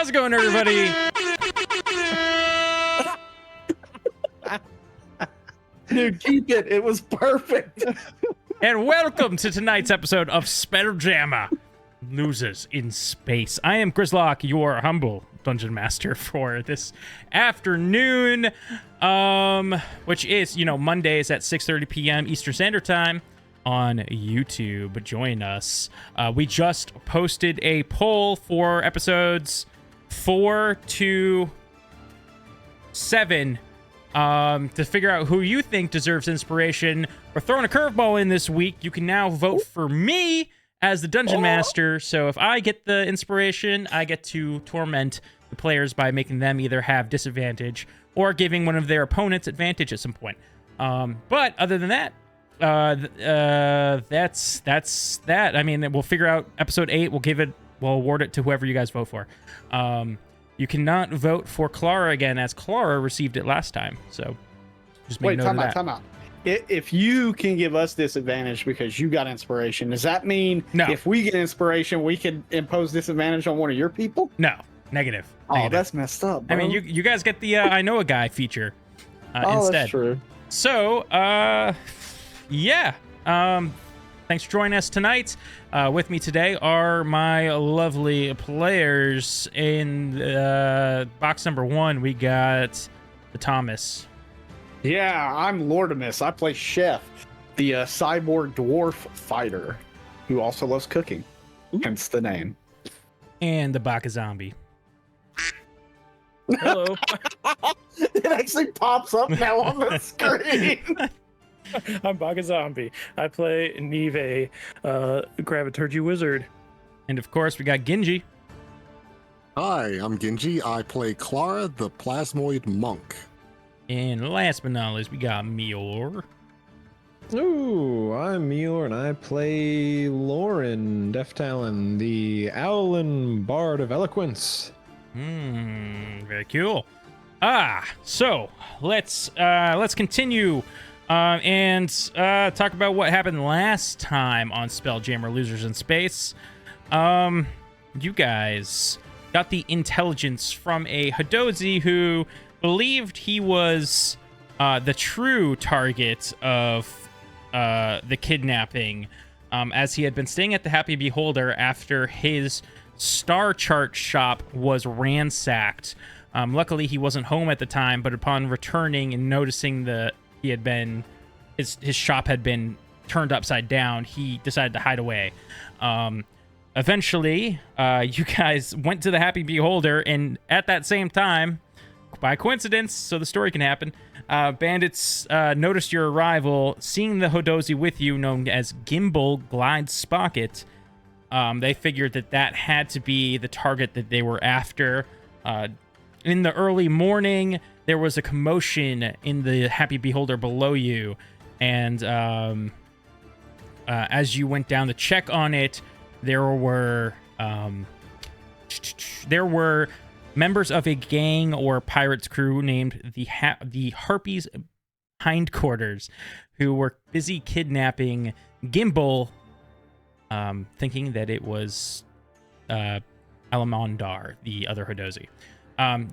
How's it going, everybody? Dude, keep it. It was perfect. And welcome to tonight's episode of Spelljammer, Losers in Space. I am Grizlocke, your humble dungeon master for this afternoon, which is, Mondays at 6:30 p.m. Eastern Standard Time on YouTube. Join us. We just posted a poll for episodes 4 to 7 to figure out who you think deserves inspiration. We're throwing a curveball in this week. You can now vote for me as the dungeon master. So if I get the inspiration, I get to torment the players by making them either have disadvantage or giving one of their opponents advantage at some point. But other than that, that's that. I mean, we'll figure out episode 8. We'll award it to whoever you guys vote for. You cannot vote for Clara again, as Clara received it last time. So just make note of that. Time out. If you can give us disadvantage because you got inspiration, does that mean if we get inspiration, we can impose disadvantage on one of your people? No, negative. Oh, that's messed up, bro. I mean, you guys get the I know a guy feature instead. That's true. So, yeah. Thanks for joining us tonight. With me today are my lovely players. In box number 1, we got the Thomas. Yeah, I'm Lortomas. I play Chef, the cyborg dwarf fighter who also loves cooking, hence the name. And the BakaZombie. Hello. It actually pops up now on the screen. I'm BakaZombie. I play Neve, Graviturgy Wizard. And of course, we got Ginghi. Hi, I'm Ginghi. I play Clara, the Plasmoid Monk. And last but not least, we got Meyore. Ooh, I'm Meyore, and I play Lauren Deftalon, the Owlin Bard of Eloquence. Very cool. So let's continue and talk about what happened last time on Spelljammer Losers in Space. You guys got the intelligence from a Hadozi who believed he was the true target of the kidnapping, as he had been staying at the Happy Beholder after his star chart shop was ransacked. Luckily, he wasn't home at the time, but upon returning and noticing that his shop had been turned upside down, he decided to hide away. Eventually, you guys went to the Happy Beholder, and at that same time, by coincidence, so the story can happen, bandits noticed your arrival. Seeing the Hadozi with you, known as Gimbal Glide Spocket, they figured that had to be the target that they were after. In the early morning, there was a commotion in the Happy Beholder below you, and as you went down to check on it, there were members of a gang or pirates crew named the Harpies Hindquarters, who were busy kidnapping Gimbal, thinking that it was Alamondar, the other Hadozi.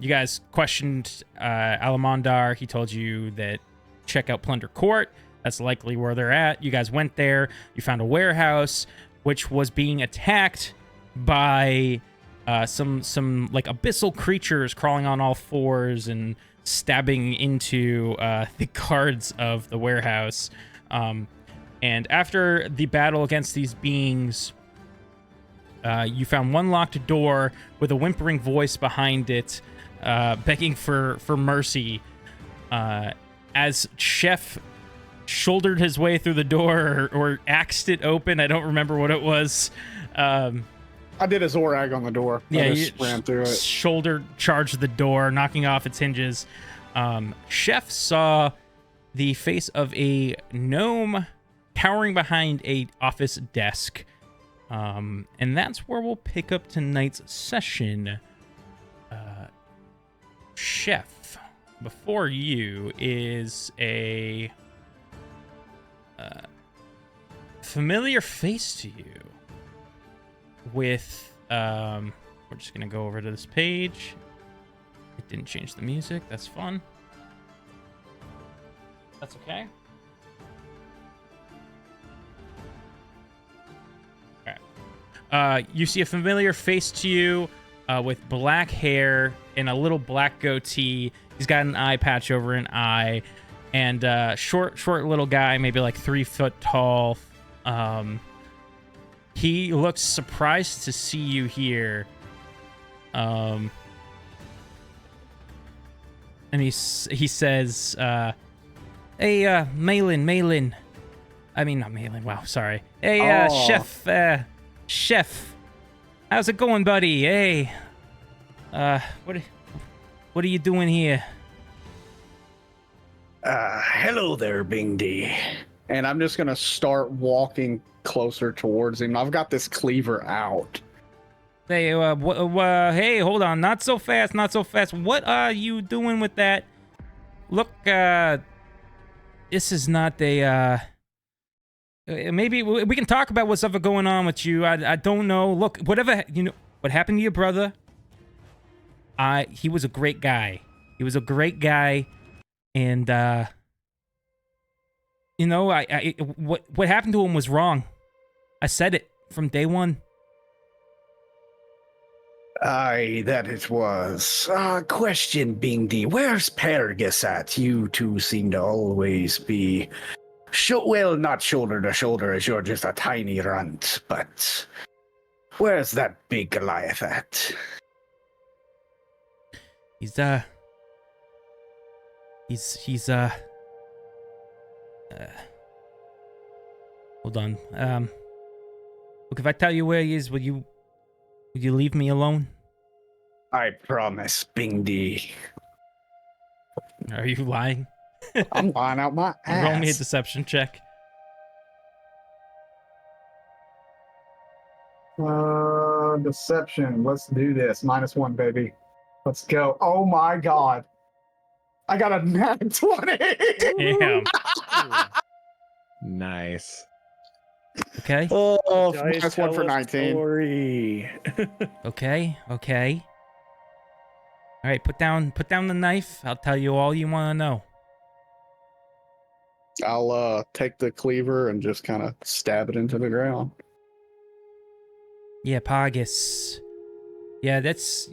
You guys questioned Alamondar. He told you that check out Plunder Court. That's likely where they're at. You guys went there. You found a warehouse which was being attacked by some like abyssal creatures crawling on all fours and stabbing into the guards of the warehouse. And after the battle against these beings, you found one locked door with a whimpering voice behind it, begging for mercy. As Chef shouldered his way through the door or axed it open, I don't remember what it was. I did a Zorag on the door. Yeah, you ran through it. Shoulder charged the door, knocking off its hinges. Chef saw the face of a gnome towering behind a office desk. And that's where we'll pick up tonight's session. Chef, before you is a familiar face to you with We're just gonna go over to this page. It didn't change the music. That's fun. That's okay. You see a familiar face to you with black hair and a little black goatee. He's got an eye patch over an eye, and short little guy, maybe like 3 foot tall. He looks surprised to see you here. And he says, "Hey, Malin. I mean, not Malin. Wow, sorry. Hey, Chef, how's it going, buddy? Hey, what are you doing here?" Hello there, Bingdi. And I'm just gonna start walking closer towards him. I've got this cleaver out. Hey, hey, hold on. Not so fast. What are you doing with that? Look, this is not a, maybe we can talk about what's ever going on with you. I don't know. Look, whatever, what happened to your brother? He was a great guy. And, what happened to him was wrong. I said it from day one. Aye, that it was. Question, Bingdi. Where's Pergus at? You two seem to always be... not shoulder to shoulder, as you're just a tiny runt, but... Where's that big Goliath at? He's hold on. Look, if I tell you where he is, will you leave me alone? I promise, Bingdi. Are you lying? I'm lying out my ass. Roll me a deception check. Deception. Let's do this. -1, baby. Let's go. Oh my god. I got a nat 20. Damn. Nice. Okay. Oh, Guys, -1 tell for a 19. story. Okay. All right, put down the knife. I'll tell you all you want to know. I'll take the cleaver and just kind of stab it into the ground. Yeah, Pagus. Yeah, that's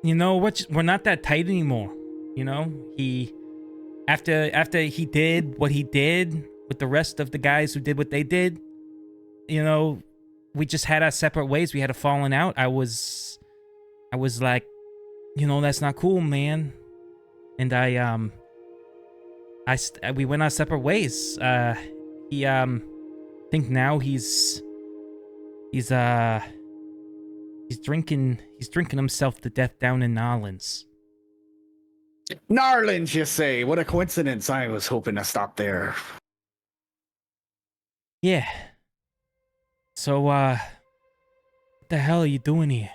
you know what? We're not that tight anymore. He after he did what he did with the rest of the guys who did what they did, we just had our separate ways. We had a falling out. I was like, that's not cool, man. And we went our separate ways. He think now he's drinking himself to death down in Narlands. Narlands, you say? What a coincidence. I was hoping to stop there. Yeah. So, what the hell are you doing here?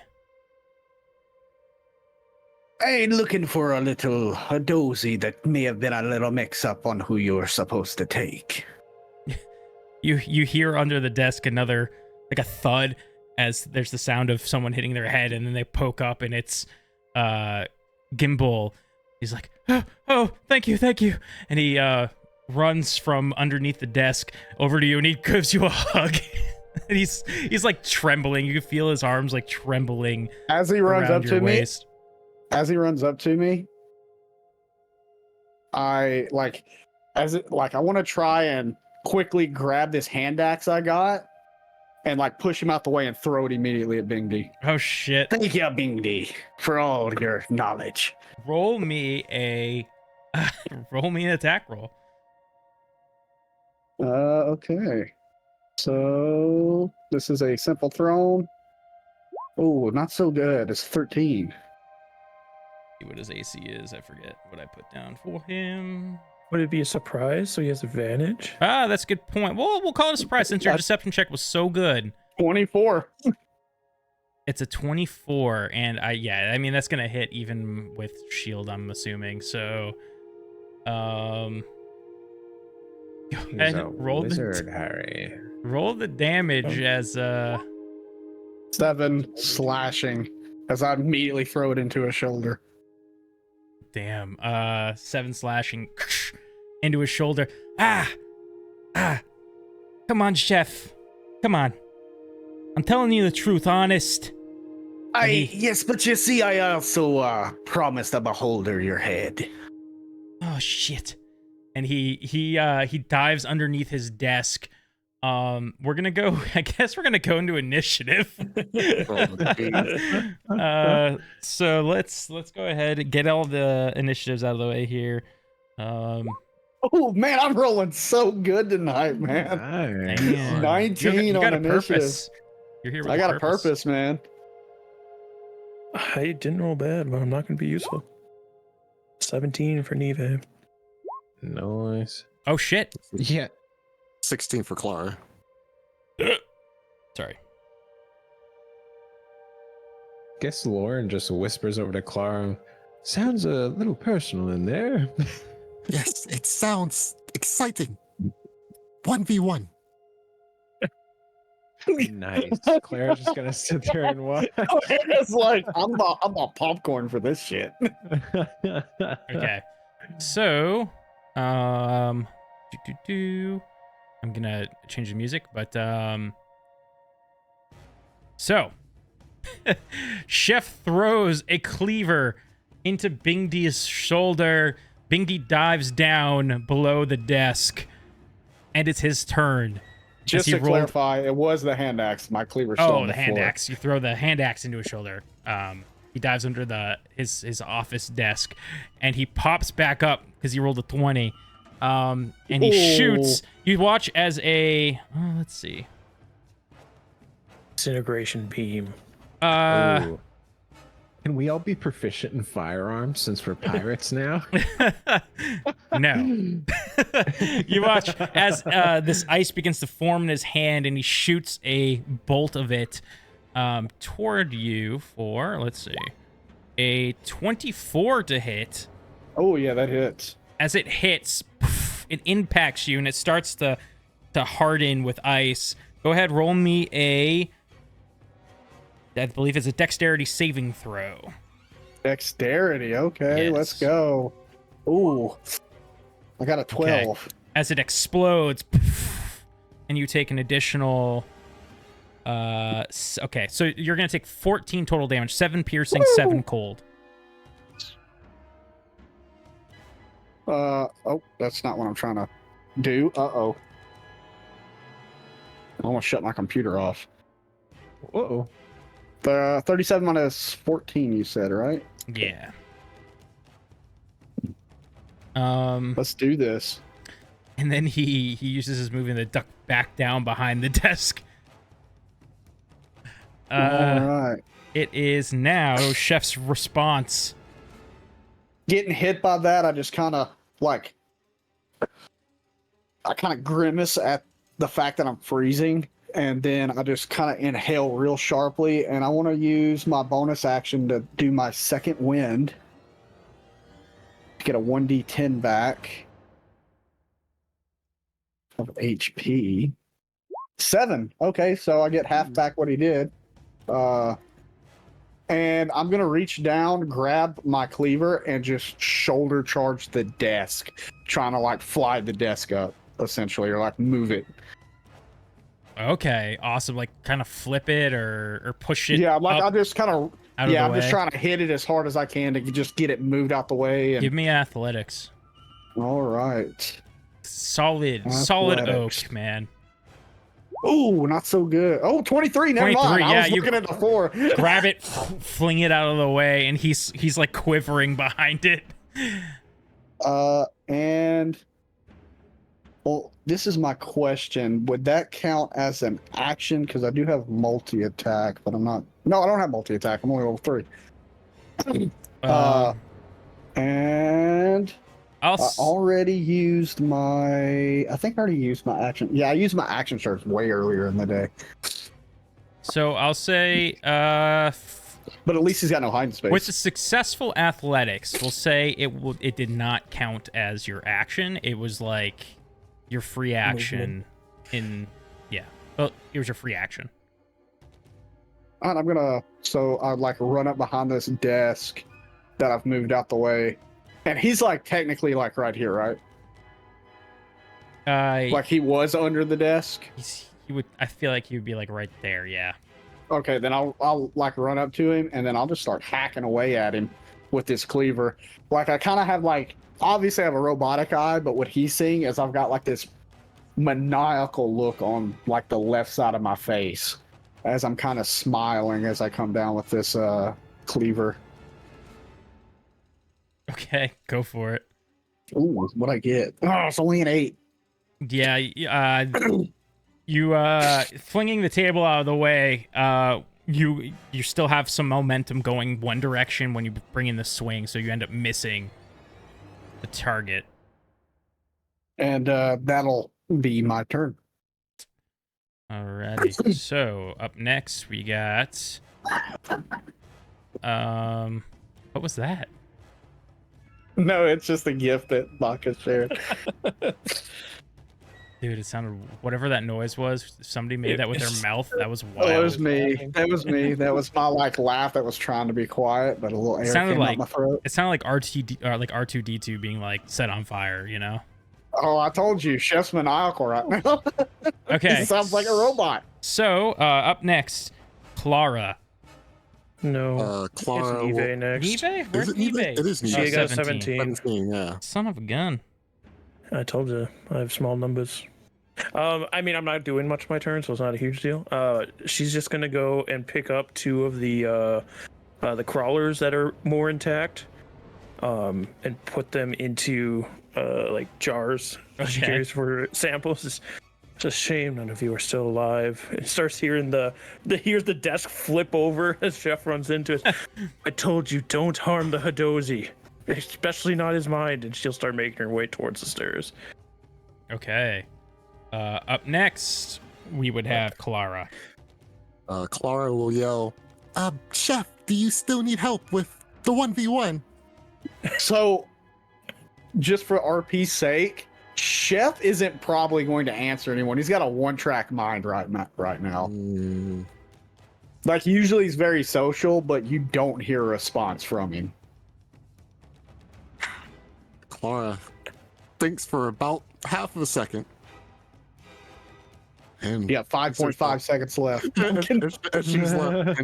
I ain't looking for a dozy that may have been a little mix-up on who you're supposed to take. You hear under the desk another, like a thud, as there's the sound of someone hitting their head, and then they poke up, and it's Gimbal. He's like, oh, thank you. And he runs from underneath the desk over to you, and he gives you a hug. And he's like trembling. You can feel his arms like trembling As he runs up to me, waist. I want to try and quickly grab this hand axe I got and push him out the way and throw it immediately at Bingdi. Oh shit. Thank you, Bingdi, for all your knowledge. Roll me an attack roll. Okay. So this is a simple thrown. Oh, not so good. It's 13. See what his AC is. I forget what I put down for him. Would it be a surprise so he has advantage? That's a good point. Well, we'll call it a surprise since your deception check was so good. 24. It's a 24, and I mean that's gonna hit even with shield, I'm assuming. So, He's a wizard, Harry. Roll the damage as 7 slashing as I immediately throw it into his shoulder. Damn. 7 slashing into his shoulder. Ah! Come on, chef. Come on. I'm telling you the truth, honest. Yes, but you see, I also promised the beholder your head. Oh shit. And he dives underneath his desk. We're gonna go. I guess we're gonna go into initiative. So let's go ahead and get all the initiatives out of the way here. Oh man, I'm rolling so good tonight, man. Damn. 19 you got on a initiative. purpose. You're here with I got a purpose, man. I didn't roll bad, but I'm not going to be useful. 17 for Neve. Nice. Oh shit. Yeah. 16 for Clara. Sorry. Guess Lauren just whispers over to Clara. Sounds a little personal in there. Yes, it sounds exciting. 1v1. Nice. Claire's just gonna sit there and watch. It's like I'm not popcorn for this shit. Okay. So, I'm gonna change the music, but so Chef throws a cleaver into Bingdi's shoulder. Bingdi dives down below the desk, and it's his turn. Just to clarify, it was the hand axe. My cleaver's still on the hand floor. axe. You throw the hand axe into his shoulder. He dives under his office desk, and he pops back up because he rolled a 20. And he shoots. You watch as let's see. Disintegration beam. Ooh. Can we all be proficient in firearms since we're pirates now? No. You watch as this ice begins to form in his hand, and he shoots a bolt of it toward you for, let's see, a 24 to hit. Oh yeah, that hits. As it hits, it impacts you, and it starts to harden with ice. Go ahead, roll me I believe it's a dexterity saving throw. Dexterity, okay, Yes. let's go. Ooh, I got a 12. Okay. As it explodes, and you take an additional. Okay, so you're gonna take 14 total damage, 7 piercing, 7 cold. Oh, that's not what I'm trying to do. Uh-oh. I almost shut my computer off. Whoa. 37 minus 14, you said, right? Yeah. Let's do this. And then he uses his movement to duck back down behind the desk. All right. It is now Chef's response. Getting hit by that, I just kind of grimace at the fact that I'm freezing, and then I just kind of inhale real sharply, and I want to use my bonus action to do my second wind to get a 1d10 back of HP. 7. Okay, so I get half back what he did. And I'm going to reach down, grab my cleaver, and just shoulder charge the desk, trying to fly the desk up, essentially, or move it. Okay, awesome. Kind of flip it or push it. Yeah, I just kind of. Yeah, I'm just trying to hit it as hard as I can to just get it moved out the way. And... Give me athletics. All right. Solid oak, man. Oh, not so good. Oh, 23. Never mind. Yeah, I was looking at the 4. Grab it, fling it out of the way, and he's quivering behind it. And well, this is my question. Would that count as an action? Because I do have multi-attack, but I'm not. No, I don't have multi-attack. I'm only level 3. And I already used my. I think I already used my action. Yeah, I used my action surge way earlier in the day. So I'll say, but at least he's got no hiding space. With the successful athletics, we'll say it did not count as your action. It was your free action. Well, it was your free action. And I'm gonna, so I'd like run up behind this desk that I've moved out the way. And he's like technically like right here, right? Like he was under the desk. He would. I feel like he would be like right there. Yeah. Okay, then I'll like run up to him and then I'll just start hacking away at him with this cleaver. Like I kind of have like, obviously I have a robotic eye, but what he's seeing is I've got like this maniacal look on like the left side of my face as I'm kind of smiling as I come down with this cleaver. Okay, go for it. Ooh, what'd I get? Oh, it's only an 8. Yeah. You flinging the table out of the way. You still have some momentum going one direction when you bring in the swing, so you end up missing the target. And that'll be my turn. Alrighty. So up next we got what was that? No, it's just a gift that Baka shared. Dude, it sounded whatever that noise was. Somebody made that with their mouth. That was wild. Oh, it was me. That was me. That was my like laugh that was trying to be quiet, but a little air sounded came like out my throat. it sounded like R2D2 being like set on fire, you know? Oh, I told you, Chef's maniacal right now. Okay. He sounds like a robot. So up next, Clara. No. Clara. It's Neve next. Neve? Where's it Neve? Neve? It is Neve. She got 17. 17. Yeah. Son of a gun. I told you, I have small numbers. I mean, I'm not doing much my turn, so it's not a huge deal. She's just gonna go and pick up 2 of the crawlers that are more intact, and put them into like jars. She Okay. carries for samples. It's a shame none of you are still alive. It starts hearing hears the desk flip over as Chef runs into it. I told you, don't harm the Hadozi, especially not his mind. And she'll start making her way towards the stairs. Okay. Up next, we would have Clara. Clara will yell, Chef, do you still need help with the 1v1? So, just for RP's sake, Chef isn't probably going to answer anyone. He's got a one-track mind right now. Like, usually he's very social, but you don't hear a response from him. Clara thinks for about half of a second. And You got 5.5 seconds left. and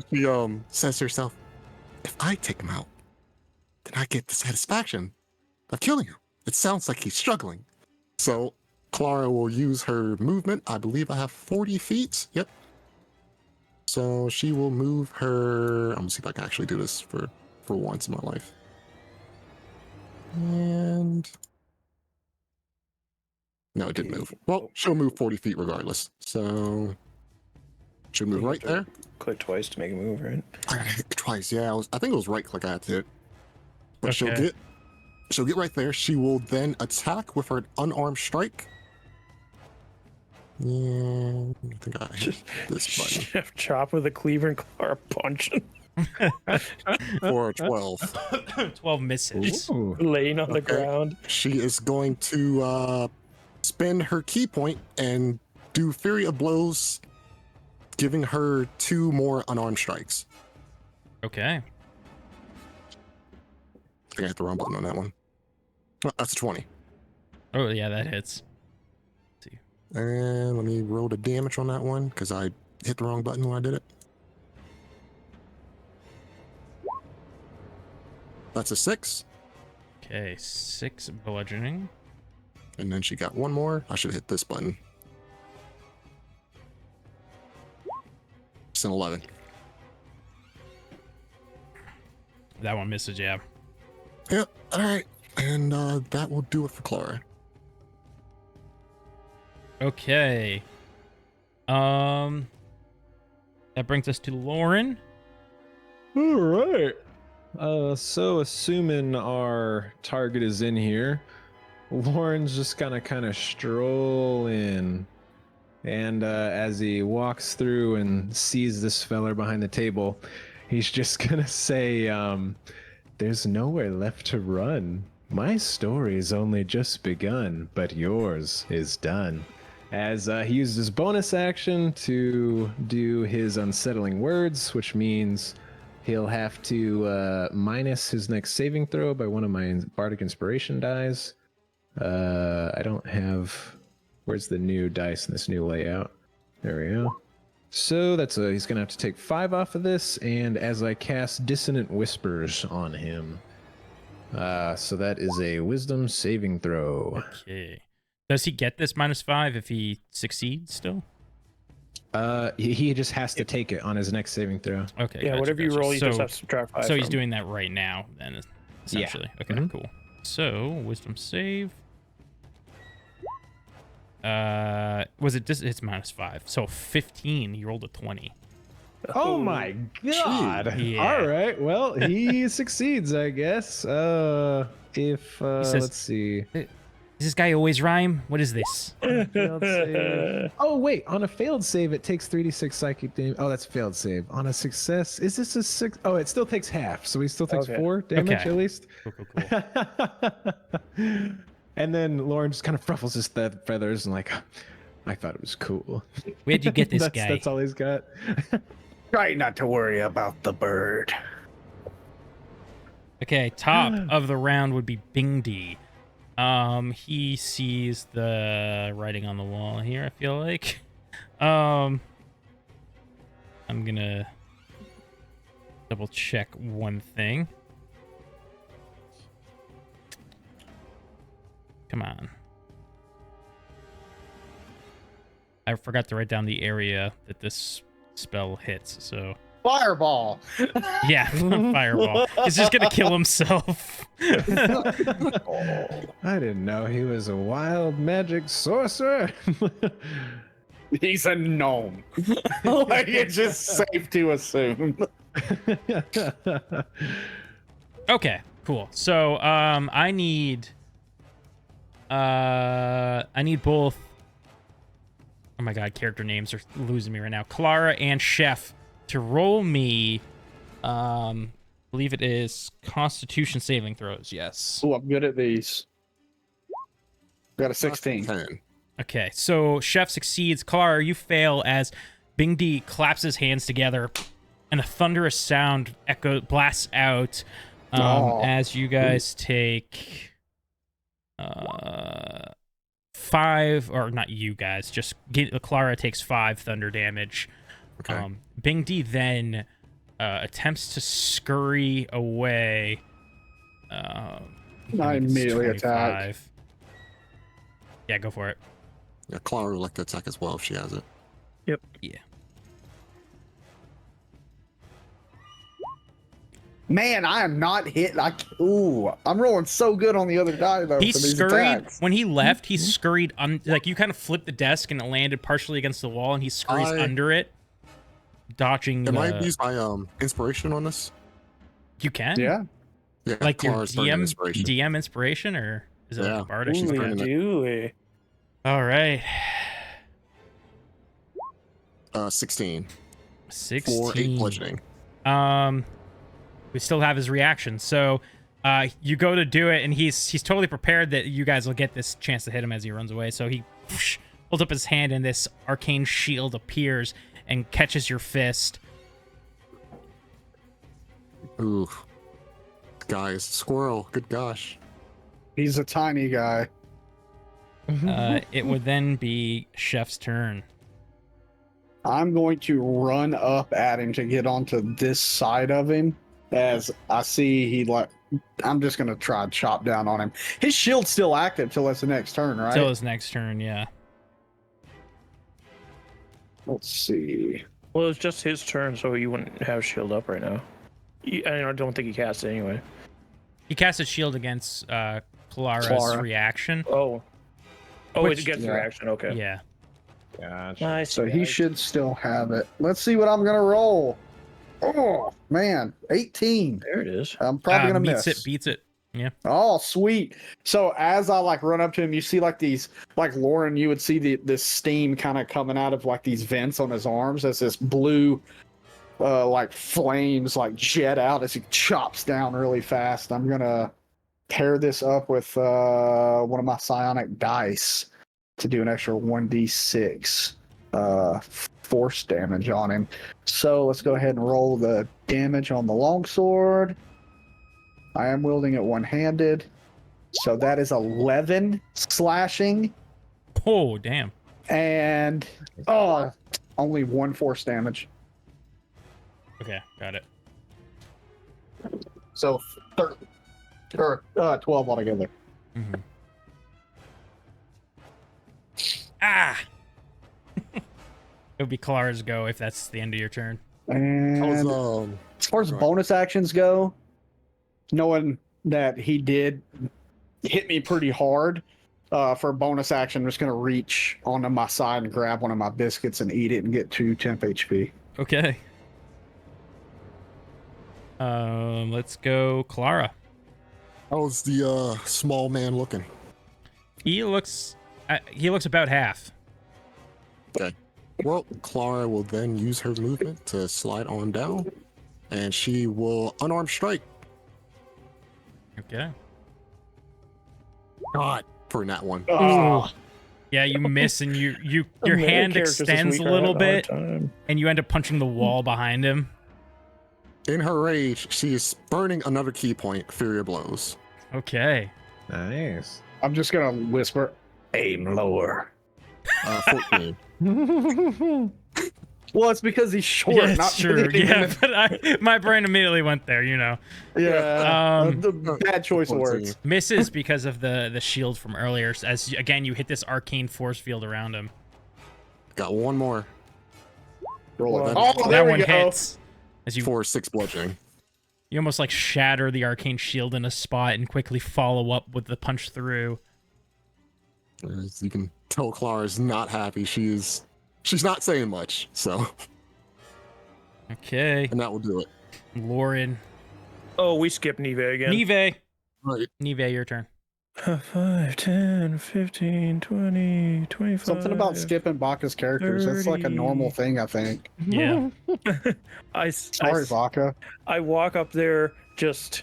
she says to herself, if I take him out, then I get the satisfaction of killing him. It sounds like he's struggling. So Clara will use her movement. I believe I have 40 feet. Yep. So she will move her. I'm gonna see if I can actually do this for once in my life. And no, it didn't move. Well, she'll move 40 feet regardless. So she'll move right there. Click twice to make a move, right? I gotta hit twice. Yeah, I think it was right click I had to hit. But Okay. she'll get right there. She will then attack with her unarmed strike. Yeah, I think I hit this button Chef Chop with a cleaver and Clara punching, for a 12. 12 misses. Ooh. laying on the Okay. ground. She is going to spend her key point and do Fury of Blows, giving her 2 more unarmed strikes. Okay. I think I hit the wrong button on that one. Oh, that's a 20. Oh, yeah, that hits. And let me roll the damage on that one because I hit the wrong button when I did it. That's a 6. Okay, 6 bludgeoning. And then she got 1 more. I should hit this button. It's an 11. That one misses, yeah. Yep. All right. And that will do it for Clara. Okay. That brings us to Lauren. All right. So assuming our target is in here, Lauren's just gonna kind of stroll in, and as he walks through and sees this feller behind the table, he's just gonna say, "There's nowhere left to run. My story's only just begun, but yours is done. as he uses his bonus action to do his unsettling words, which means he'll have to minus his next saving throw by one of my bardic inspiration dies. I don't have. Where's the new dice in this new layout? There we go. So that's he's gonna have to take 5 off of this, and as I cast Dissonant Whispers on him, so that is a Wisdom saving throw. Okay. Does he get this -5 if he succeeds still? He just has to take it on his next saving throw. Okay. Yeah, gotcha, whatever you gotcha. roll, you just have to subtract 5. So he's from. doing that right now, then, essentially. Okay, Mhm. cool. So, Wisdom save. Was it just? It's -5. So 15. He rolled a 20. Oh my god! Yeah. All right, well he succeeds, I guess. If says- let's see. Does this guy always rhyme? What is this? Failed save. Oh wait, on a failed save it takes 3d6 psychic damage. Oh, that's a failed save. On a success, is this a 6? Oh, it still takes half, so he still takes Okay. 4 damage Okay. at least. Cool. And then Lauren just kind of ruffles his feathers and like, I thought it was cool. Where'd you get this that's, guy? That's all he's got. Try not to worry about the bird. Okay, top of the round would be Ginghi. He sees the writing on the wall here, I feel like. I'm gonna double check one thing. Come on. I forgot to write down the area that this spell hits, so Fireball. yeah, fireball. He's just gonna kill himself. I didn't know he was a wild magic sorcerer. He's a gnome. Like, it's just safe to assume. Okay, cool. So I need both. Oh my god, character names are losing me right now. Clara and Chef to roll me believe it is Constitution saving throws. Yes. Oh, I'm good at these. Got a 16. 10. Okay, so Chef succeeds. Clara, you fail as Ginghi claps his hands together and a thunderous sound blasts out as you guys take 5, or not you guys, just Clara takes 5 thunder damage. Okay. Ginghi then attempts to scurry away. I immediately attack. 25. Yeah, go for it. Yeah, Clara would like to attack as well if she has it. Yeah. Man, I am not hit. Ooh, I'm rolling so good on the other die though. He for these scurried attacks. when he left. He scurried like you kind of flipped the desk and it landed partially against the wall, and he scurries under it, dodging. Am I use my inspiration on this? You can. Yeah. Yeah, Like your Clara's burning inspiration. DM inspiration, or is it Yeah. like a bardic? She's Ooh, burning it. do. All right. 16. 16. For 8 bludgeoning. We still have his reaction. So, you go to do it, and he's totally prepared that you guys will get this chance to hit him as he runs away. So he holds up his hand, and this arcane shield appears and catches your fist. Ooh. Guy is a squirrel. Good gosh. He's a tiny guy. It would then be Chef's turn. I'm going to run up at him to get onto this side of him. As I see I'm just going to try and chop down on him. His shield's still active till it's the next turn, right? Till his next turn, yeah. Let's see. Well, it's just his turn, so you wouldn't have shield up right now. I don't think he cast it anyway. He casts a shield against Clara's Clara. reaction. Oh, Which- it's against reaction. Okay. Yeah. Gotcha. Nice. So he should still have it. Let's see what I'm going to roll. Oh, man. 18. There it is. I'm probably going to Meets miss. it, beats it. Yeah. Oh, sweet. So as I run up to him, you see these, Lauren, you would see this steam kind of coming out of these vents on his arms as this blue flames jet out as he chops down really fast. I'm going to pair this up with one of my psionic dice to do an extra 1d6 force damage on him. So let's go ahead and roll the damage on the longsword. I am wielding it one-handed. So that is 11 slashing. Oh, damn. And only 1 force damage. Okay, got it. So 12 altogether. Mm-hmm. Ah! It would be Kalara's go if that's the end of your turn. And That was, as far as right. bonus actions go, knowing that he did hit me pretty hard, for a bonus action, I'm just going to reach onto my side and grab one of my biscuits and eat it and get 2 temp HP. Okay. Let's go Kalara. How's the small man looking? He looks about half. Okay. Well, Clara will then use her movement to slide on down, and she will unarmed strike. Okay. God, for that one. Oh, Yeah, you miss and your Melee hand characters this extends week a are little having a hard bit time. and you end up punching the wall behind him. In her rage, she is burning another key point, Fury of Blows. Okay. Nice. I'm just going to whisper, aim lower. 14. Well, it's because he's short, Yeah, not it's true. hitting Yeah, him. but my brain immediately went there, you know. Yeah. The Oh, bad choice of 14. words. Misses because of the shield from earlier. As again, you hit this arcane force field around him. Got one more Roll it. Well, Oh, that there one we go. hits. As you for 6 bludgeoning. you almost like shatter the arcane shield in a spot and quickly follow up with the punch through. As you can tell, Clara's not happy. She's not saying much, so, Okay. and that will do it. Lauren. Oh, we skipped Neve again. Neve. Right. Neve, your turn. 5, 10, 15, 20, 25. Something about skipping Baka's characters. That's like a 30. normal thing, I think. Yeah. Sorry, Baka. I walk up there, just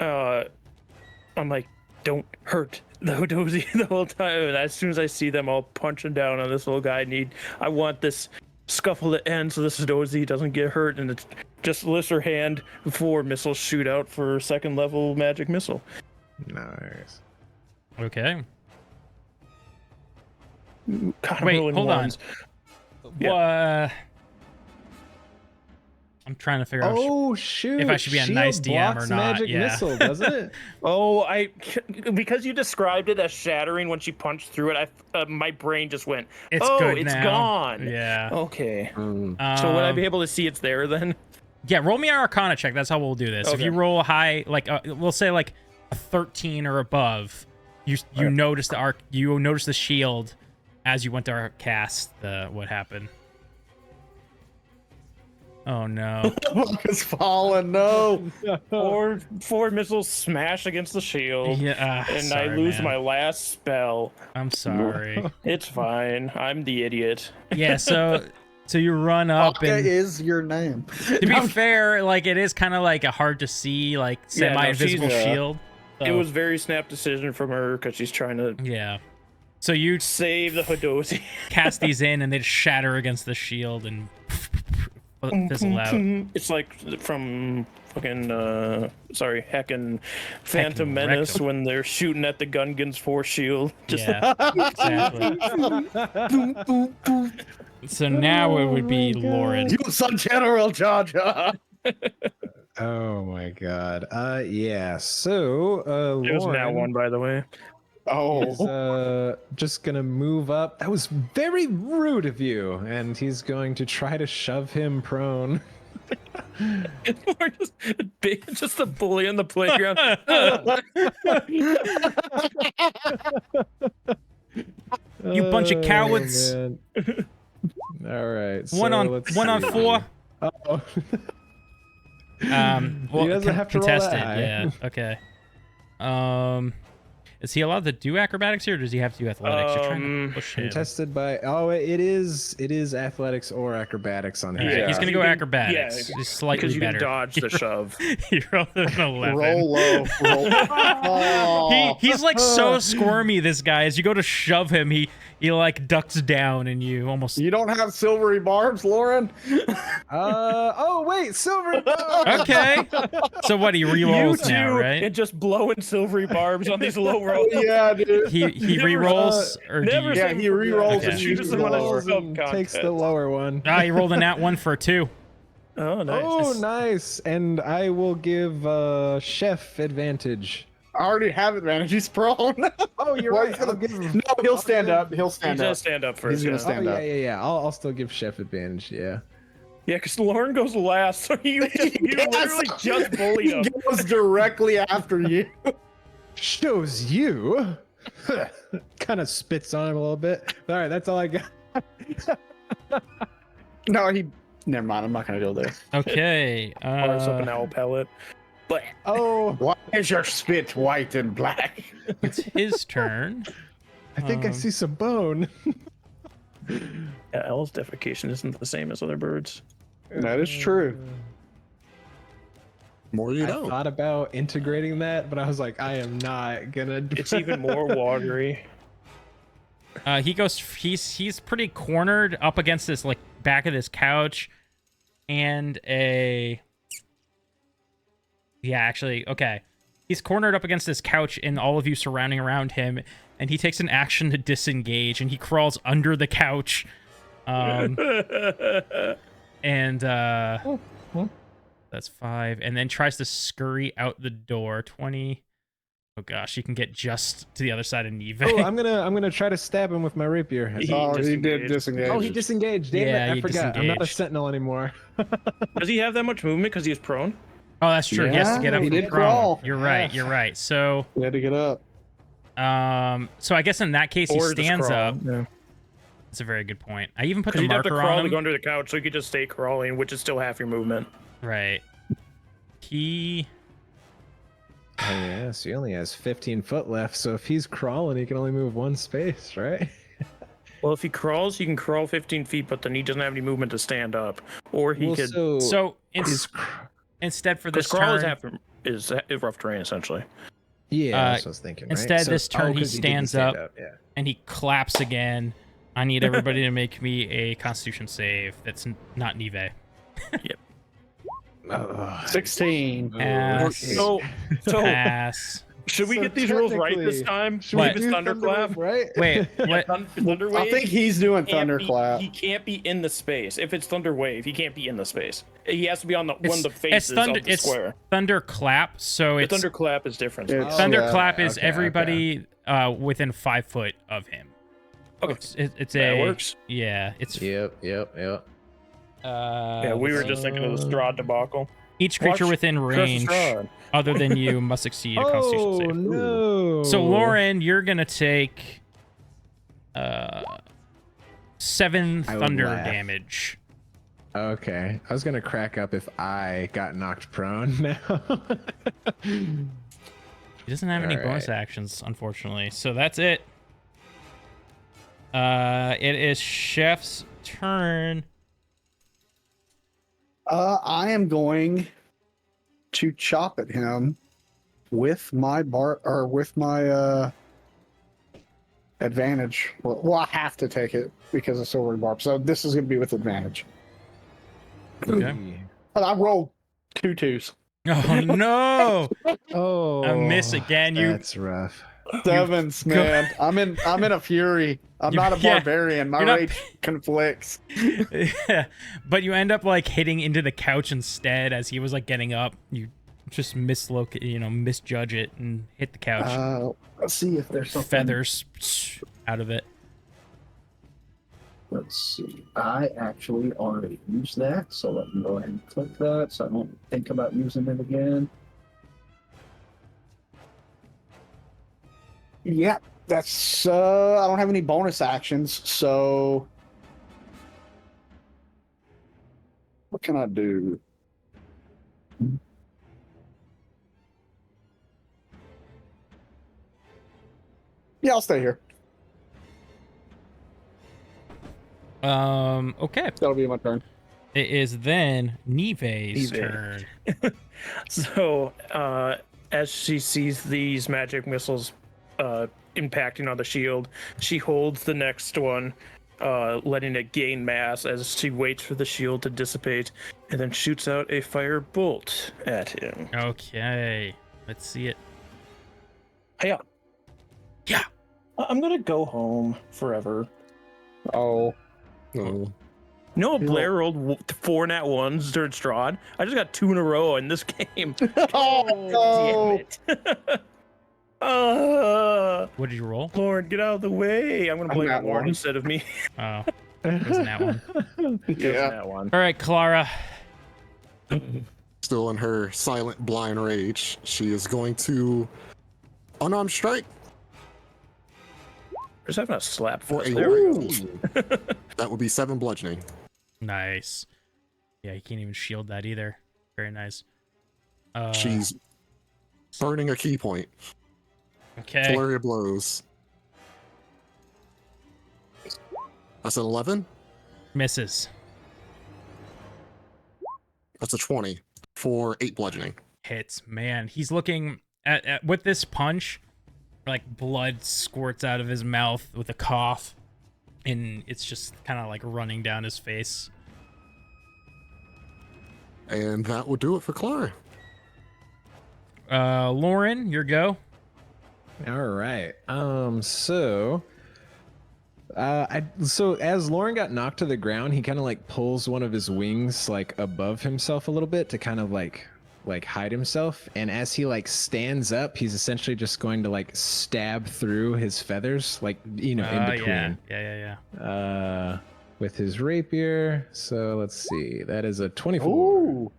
I'm like, don't hurt the Hodozi the whole time. And as soon as I see them all punching down on this little guy, I want this scuffle to end so this Hodozi doesn't get hurt, and it just lifts her hand before missiles shoot out for 2nd level magic missile. Nice. Okay. God, I'm Wait, rolling hold on. ones. Yeah. I'm trying to figure out. Oh shoot! if I should be a Shield nice DM or blocks not, Magic yeah. missile, doesn't it? Oh, because you described it as shattering when she punched through it, my brain just went, It's oh, good it's now. gone. Yeah. Okay. Mm. So would I be able to see it's there then? Yeah, roll me an Arcana check. That's how we'll do this. If Okay. you roll a high, like we'll say like a 13 or above, you notice you notice the shield as you went to cast what happened. Oh no. Baka's falling, no. Four missiles smash against the shield, Yeah. and sorry, I lose man. my last spell. I'm sorry. It's fine. I'm the idiot. Yeah. So you run up Baka and. is your name. To be fair, like it is kind of like a hard to see, like Yeah, no, semi-invisible she's, shield. It So, was very snap decision from her because she's trying to yeah. So you save the Hodozi. cast these in, and they just shatter against the shield and fizzle out. It's like from fucking heckin' Phantom Heckin' Menace Rectum. when they're shooting at the Gungans force shield. Just Yeah, exactly. So now it would be Lauren. You son General Jar Jar. Oh my god. Yeah. So, it was now Lauren one, by the way. Oh. is just gonna move up. That was very rude of you, and he's going to try to shove him prone. Or just a bully on the playground. You bunch of cowards. Man. All right. One on let's one on see. 4. Uh-oh. Well, He doesn't have to roll that contested. high. Yeah. Okay. Is he allowed to do acrobatics here, or does he have to do athletics? You're trying to push him. Contested by it is athletics or acrobatics on All his. right, he's gonna You go can- acrobatics. yeah, He's slightly because you better. can dodge the shove. He rolled an 11. Roll low. Roll. Oh. He's like so squirmy. This guy, as you go to shove him, he like ducks down, and you almost. You don't have silvery barbs, Lauren? Oh wait, silver. Okay. So what? He You rerolls two now, right? and just blowing silvery barbs on these low rolls. Yeah, dude. He rerolls, or do Never you? Yeah, say he rerolls Okay. and She uses doesn't the want to lower. sub Takes the contest. lower one. He rolled a nat 1 for a 2. Oh, nice. Oh, nice. And I will give Chef advantage. I already have advantage. He's prone. Oh, you're Well, right. he's gonna- I'll give him. No, he'll stand up. He'll He stand does up. stand up He's first. gonna Yeah, stand Oh, up. yeah. I'll still give Chef advantage. Yeah. because Lauren goes last, so you literally just bullied him. He goes directly after you. Shows you. Kind of spits on him a little bit. All right, that's all I got. No, he. Never mind. I'm not gonna go there. Okay. Fires up an owl pellet. But Oh, Why is your spit white and black? It's his turn. I think I Um, see some bone. yeah, owl's defecation isn't the same as other birds. That is true. More you I know. thought about integrating that, but I was like, I am not gonna. It's even more watery. He goes. He's pretty cornered up against this like back of this couch, and a. Yeah, actually, okay. He's cornered up against this couch, and all of you surrounding around him, and he takes an action to disengage, and he crawls under the couch, and that's 5, and then tries to scurry out the door. 20. Oh gosh, you can get just to the other side of Neve. Oh, I'm gonna try to stab him with my rapier. Oh, he did disengage. Oh, he disengaged. Damn Yeah, it! I he forgot. I'm not a disengaged. sentinel anymore. Does he have that much movement because he's prone? Oh, that's true. He has to Yeah, get up he from did prone. crawl. You're right. You're right. So, He had to get up. so I guess in that case he Or just stands crawl. up. Yeah. That's a very good point. I even put Because the you'd have to marker crawl on to go him. under the couch, so you could just stay crawling, which is still half your movement. Right. He. Oh yeah, so he only has 15 foot left. So if he's crawling, he can only move one space, right? Well, if he crawls, he can crawl 15 feet, but then he doesn't have any movement to stand up. Or he Well, could. So he's instead for Because this crawl turn, is rough terrain, essentially. yeah, uh, that's what I was thinking. Right? instead this turn he 'cause didn't stands stand up. Yeah. and he claps again. I need everybody to make me a Constitution save. That's not Neve. 16. Pass. So Pass. should we So get these rules right this technically- time? Should What? we Leave do his thunderclap? right? Wait. What? Thunder I wave think he's doing can't be- thunderclap. He can't be in the space. If it's thunder wave, he can't be in the space. He has to be on the one It's- of the faces of the it's square. Thunderclap. So The it's thunderclap is different. It's- Thunderclap yeah, is okay, everybody within 5 foot of him. Okay. It's That a works. Yeah, it's Yep. Yeah, we were just thinking of the Strahd debacle. each creature Watch within Curse of range Strahd. other than you must succeed a Constitution Oh save. no! So Lauren, you're gonna take 7 I would thunder laugh. damage. Okay, I was gonna crack up if I got knocked prone. Now. He doesn't have any All bonus right. actions, unfortunately. So that's it. It is Chef's turn. I am going to chop at him with my advantage. Well, I have to take it because of silver barb. So this is going to be with advantage. Okay. But I rolled 2 2s. Oh no! Oh, A miss again. You That's rough. 7s, man. I'm in a fury. I'm not a Yeah, barbarian. My you're not- rage conflicts. yeah, but you end up like hitting into the couch instead as he was like getting up. You just misjudge it and hit the couch. Let's see if there's something. Feathers out of it. Let's see. I actually already used that, so let me go ahead and click that so I don't think about using it again. Yeah, that's I don't have any bonus actions, so what can I do? Yeah, I'll stay here. Okay. That'll be my turn. It is then Nive's turn. So, as she sees these magic missiles impacting on the shield, she holds the next one, letting it gain mass as she waits for the shield to dissipate, and then shoots out a fire bolt at him. Okay. Let's see it. Hey, Yeah. I'm gonna go home forever. Oh. No. No, Blair rolled 4 nat 1s during Strahd. I just got 2 in a row in this game. Oh, Damn it. What did you roll? Lauren, get out of the way. I'm gonna blame nat Lauren one. instead of me. Oh, it wasn't that one. yeah. That one. All right, Clara. Still in her silent blind rage, she is going to unarmed strike Just having a slap for fest. a There we go. 19. That would be 7 bludgeoning. Nice. Yeah, you can't even shield that either. Very nice. She's burning a key point. Okay. Flurry of blows. That's an 11. Misses. That's a 20 for 8 bludgeoning. Hits. Man, he's looking at with this punch, like blood squirts out of his mouth with a cough, and it's just kind of like running down his face. And that will do it for Clara. Lauren, your go. All right. So as Lauren got knocked to the ground, he kind of like pulls one of his wings like above himself a little bit to kind of like hide himself. And as he like stands up, he's essentially just going to like stab through his feathers, like, you know, in between. Yeah. With his rapier. So let's see. That is a 24. Ooh.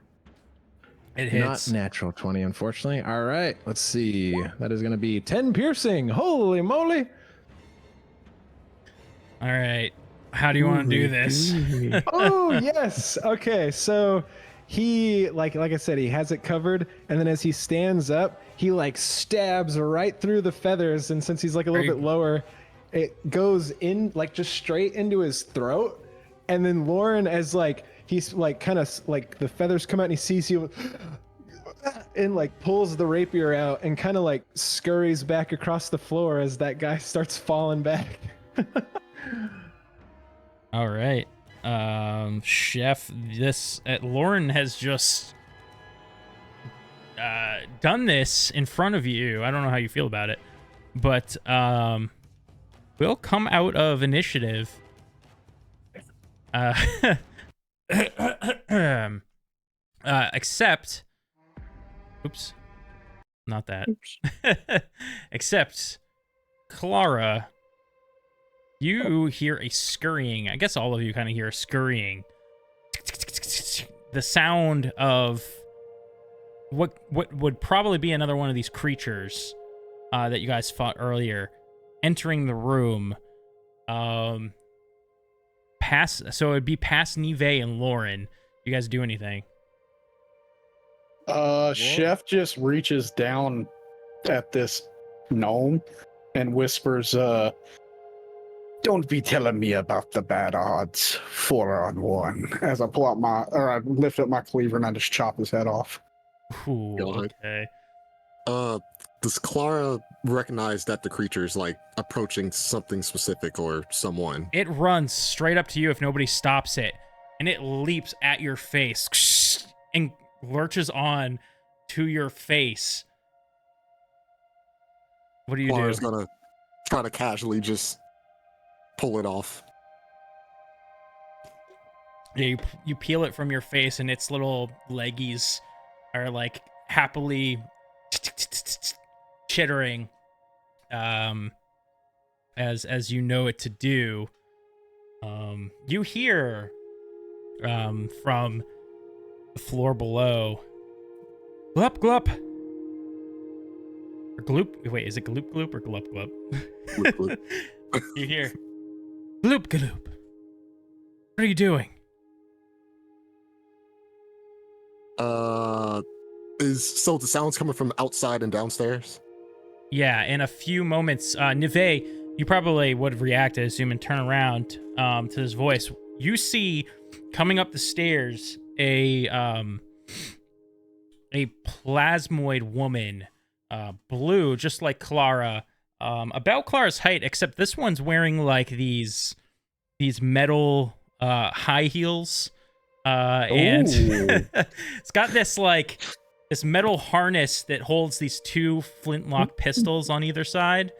It hits. Not natural 20, unfortunately. All right, let's see. That is going to be 10 piercing. Holy moly. All right. How do you want to do this? Oh, yes. Okay, so he, like I said, he has it covered. And then as he stands up, he like stabs right through the feathers. And since he's like a little bit lower, it goes in like just straight into his throat. And then Lauren, as like, he's like kind of like the feathers come out and he sees you and like pulls the rapier out and kind of like scurries back across the floor as that guy starts falling back. All right. Chef, Lauren has just done this in front of you. I don't know how you feel about it, but we'll come out of initiative. Except, oops, not that. Except, Clara, you hear a scurrying. I guess all of you kind of hear a scurrying. The sound of what would probably be another one of these creatures that you guys fought earlier entering the room. So it'd be past Nive and Lauren. You guys do anything? Chef just reaches down at this gnome and whispers, don't be telling me about the bad odds 4-on-1. As I I lift up my cleaver and I just chop his head off. Ooh, God. okay. Does Clara recognize that the creature is like approaching something specific or someone? It runs straight up to you if nobody stops it, and it leaps at your face and lurches on to your face. What do you Clara's do? gonna try to casually just pull it off. Yeah, you peel it from your face, and its little leggies are like happily chittering, as you know it to do. You hear from the floor below, glup glup, or gloop. Wait, is it gloop gloop or glup glup? Gloop, gloop. You hear gloop gloop. What are you doing? So the sound's coming from outside and downstairs? Yeah, in a few moments, Neve, you probably would have reacted, assume, and turn around to this voice. You see coming up the stairs a plasmoid woman, blue, just like Clara, about Clara's height, except this one's wearing like these metal high heels, and it's got this metal harness that holds these two flintlock pistols on either side.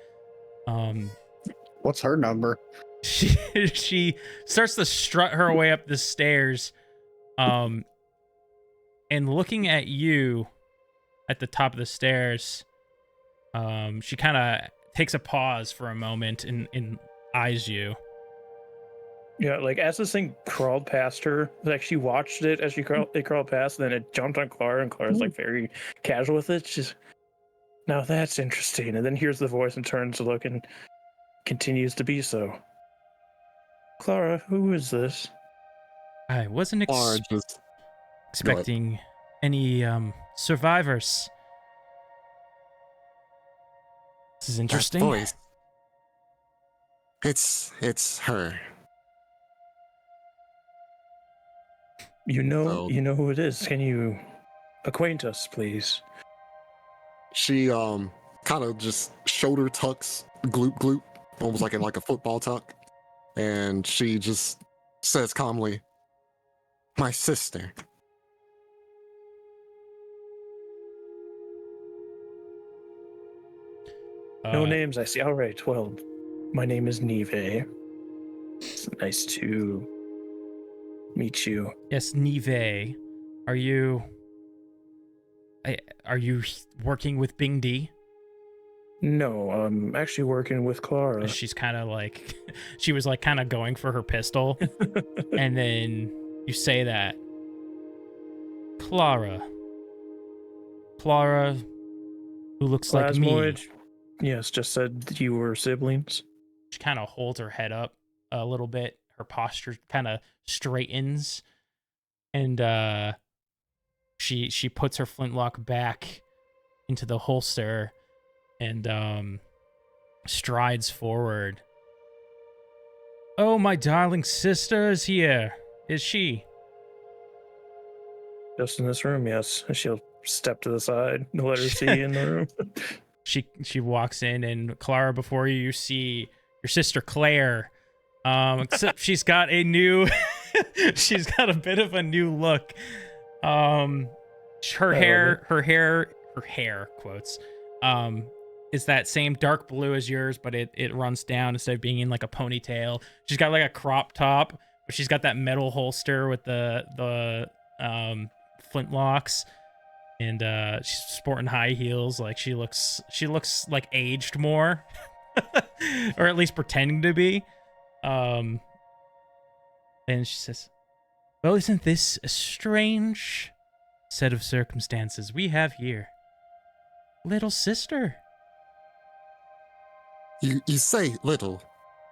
What's her number? She starts to strut her way up the stairs, and looking at you at the top of the stairs, she kind of takes a pause for a moment and eyes you. Yeah, like as this thing crawled past her, like she watched it as it crawled past, and then it jumped on Clara, and Clara's like very casual with it. She's, now that's interesting. And then hears the voice and turns to look and continues to be so. Clara, who is this? I wasn't Or just expecting any survivors. This is interesting. that voice. It's her. You know Oh. who it is. Can you acquaint us, please? She kind of just shoulder tucks, gloop, almost like in like a football tuck, and she just says calmly, "My sister." No names, I see. All right, well, my name is Neve. It's nice to meet you. Yes, Neve. Are you working with Bingdi? No, I'm actually working with Clara. She's kind of like, she was like kind of going for her pistol, and then you say that. Clara, who looks like me. Plasmoid? Yes, just said you were siblings. She kind of holds her head up a little bit. Her posture kind of straightens, and she puts her flintlock back into the holster and strides forward. Oh, my darling sister is here. Is she? Just in this room, yes. She'll step to the side and let her see in the room. She walks in, and Clara, before you see your sister Claire, except she's got a new she's got a bit of a new look. Her hair quotes is that same dark blue as yours, but it runs down instead of being in like a ponytail. She's got like a crop top, but she's got that metal holster with the flintlocks. And she's sporting high heels. Like she looks like aged more, or at least pretending to be. And she says, "Well, isn't this a strange set of circumstances we have here, little sister?" You say little,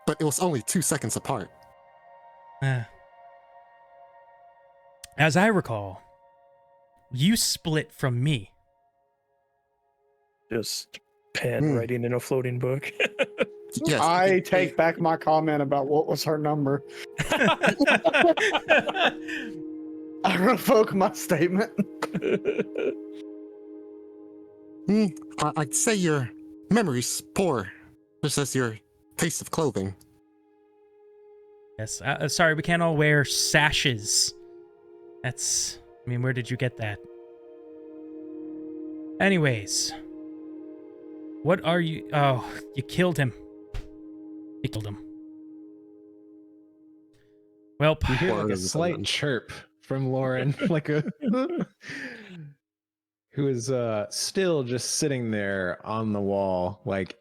but it was only 2 seconds apart. As I recall, you split from me. Just pen writing in a floating book. Yes, I take back my comment about what was her number. I revoke my statement. I'd say your memory's poor, just as your taste of clothing. Yes, sorry, we can't all wear sashes. Where did you get that? Anyways, what are you? Oh, you killed him. You killed him. Well, You hear like a Word. slight chirp from Lauren, like a who is still just sitting there on the wall, like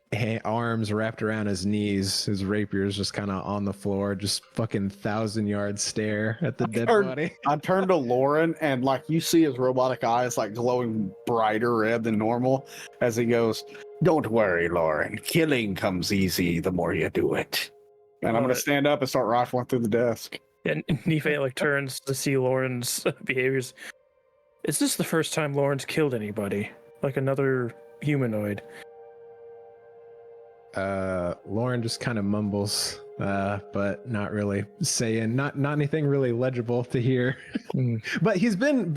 arms wrapped around his knees. His rapier's just kind of on the floor, just fucking 1,000-yard stare at the dead body. I turn to Lauren, and like you see his robotic eyes like glowing brighter red than normal as he goes, "Don't worry, Lauren. Killing comes easy the more you do it." And I'm gonna stand up and start rifling through the desk. And Nife like turns to see Lauren's behaviors. Is this the first time Lauren's killed anybody? Like another humanoid? Lauren just kind of mumbles, but not really saying not anything really legible to hear. But he's been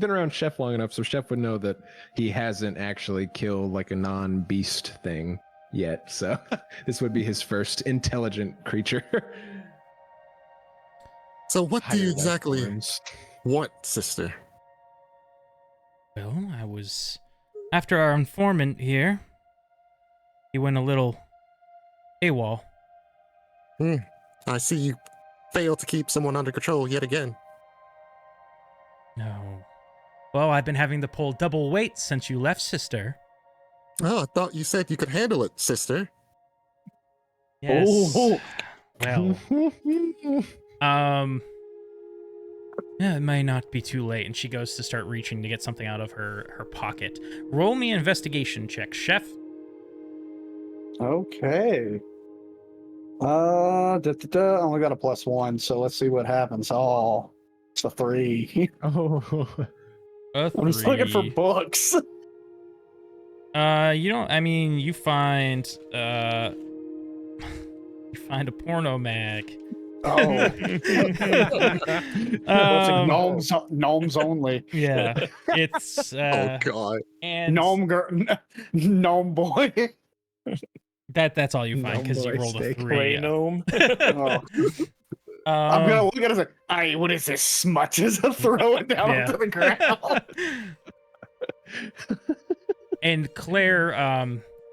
around Chef long enough, so Chef would know that he hasn't actually killed like a non-beast thing yet. So this would be his first intelligent creature. So what do you Higher life exactly forms. want, sister? Well, after our informant here, he went a little AWOL. I see you failed to keep someone under control yet again. No. Well, I've been having to pull double weight since you left, sister. Oh, I thought you said you could handle it, sister. Yes. Oh. Well, yeah, it may not be too late. And she goes to start reaching to get something out of her pocket. Roll me an investigation check, Chef. Okay. Only got a +1, so let's see what happens. Oh, it's a 3. Oh, I'm just looking for books. You find a porno mag. Oh. Gnomes only. Yeah, it's Oh God. and Gnome boy. that's all you find because you Gnome boy rolled a steak. 3. Play gnome. Oh. I'm gonna look at it and say, "Hey, what is this smut?" Just throw it down Yeah. to the ground. And Claire,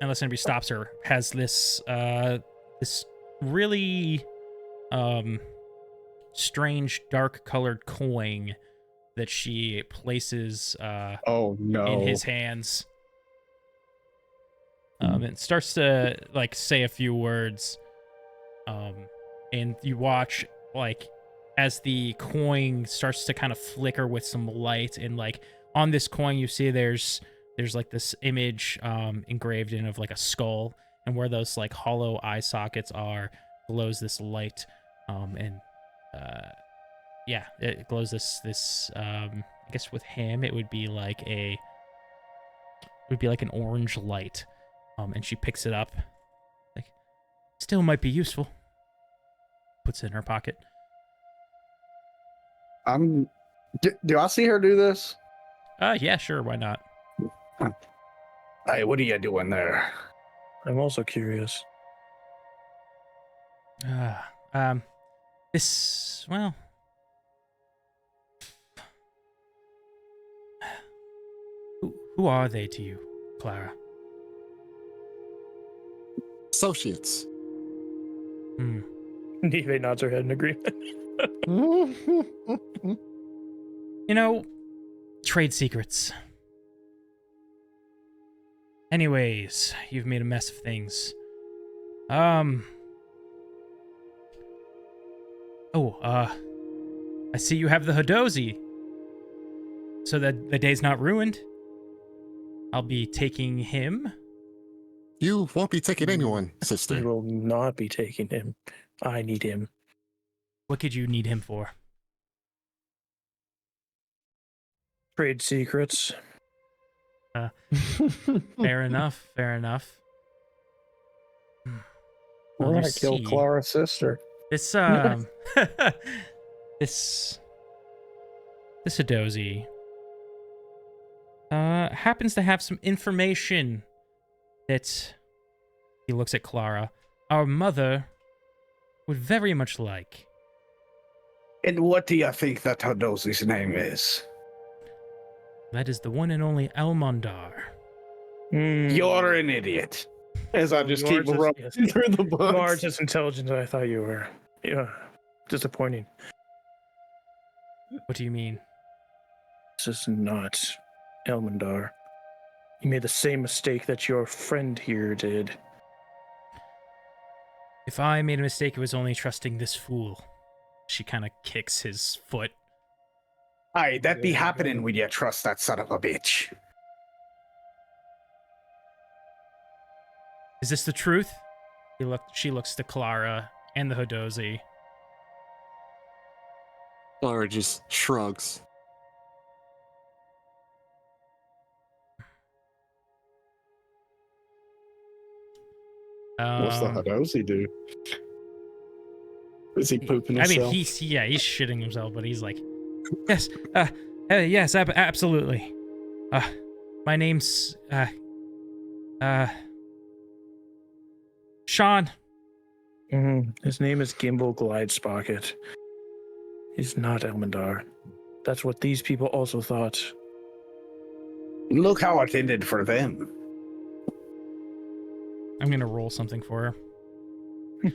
unless anybody stops her, has this really strange dark colored coin that she places Oh no! in his hands. It starts to like say a few words, and you watch like as the coin starts to kind of flicker with some light, and like on this coin you see there's like this image engraved in of like a skull, and where those like hollow eye sockets are glows this light, and it glows this I guess with him it would be like an orange light. And she picks it up, like, still might be useful. Puts it in her pocket. Do I see her do this? Yeah, sure, why not? Hey, what are you doing there? I'm also curious. This, well, who are they to you, Clara? Associates. Neve nods her head in agreement. Trade secrets. Anyways, you've made a mess of things. I see you have the Hadozi. So that the day's not ruined. I'll be taking him. You won't be taking anyone, I sister. will not be taking him. I need him. What could you need him for? Trade secrets. Fair enough. We're Well, gonna you kill see, Clara's sister. This this Hadozi happens to have some information that he looks at Clara. Our mother would very much like. And what do you think that Hadozi's name is? That is the one and only Elmondar. You're an idiot. As I just You are keep rubbing yes. through the You are books. just intelligent as I thought you were. Yeah. Disappointing. What do you mean? This is not Elmondar. You made the same mistake that your friend here did. If I made a mistake, it was only trusting this fool. She kind of kicks his foot. Aye, that be happening when you trust that son of a bitch. Is this the truth? She looks to Clara and the Hadozi. Clara just shrugs. What's the Hadozi do? Is he pooping I himself? mean, he's shitting himself, but he's like, yes, yes, absolutely. My name's Sean. His name is Gimbal Glidespocket. He's not Elmendar. That's what these people also thought. Look how it ended for them. I'm gonna roll something for her.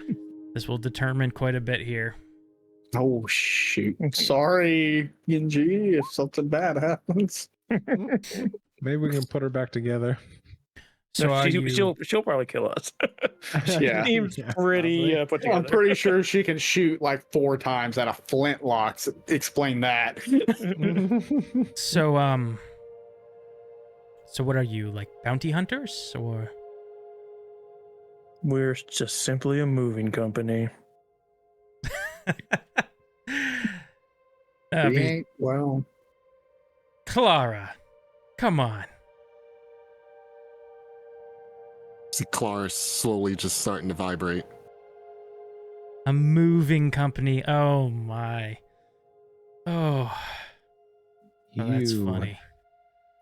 This will determine quite a bit here. Oh shoot! Sorry, Ginghi, if something bad happens. Maybe we can put her back together. So No, are you... she'll probably kill us. Yeah. Seems pretty put together. I'm pretty sure she can shoot like 4 times out of flintlocks. Explain that. So what are you, like bounty hunters or? We're just simply a moving company. We ain't well. Clara, come on. See Clara slowly just starting to vibrate. A moving company. Oh my. Oh, that's You funny.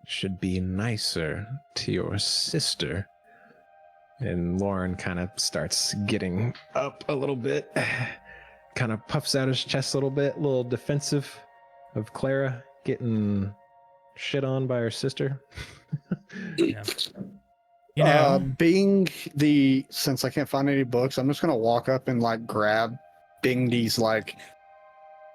should be nicer to your sister. And Lauren kind of starts getting up a little bit, kind of puffs out his chest a little defensive of Clara getting shit on by her sister. Yeah. You know, Since I can't find any books, I'm just gonna walk up and like grab Bingdy's like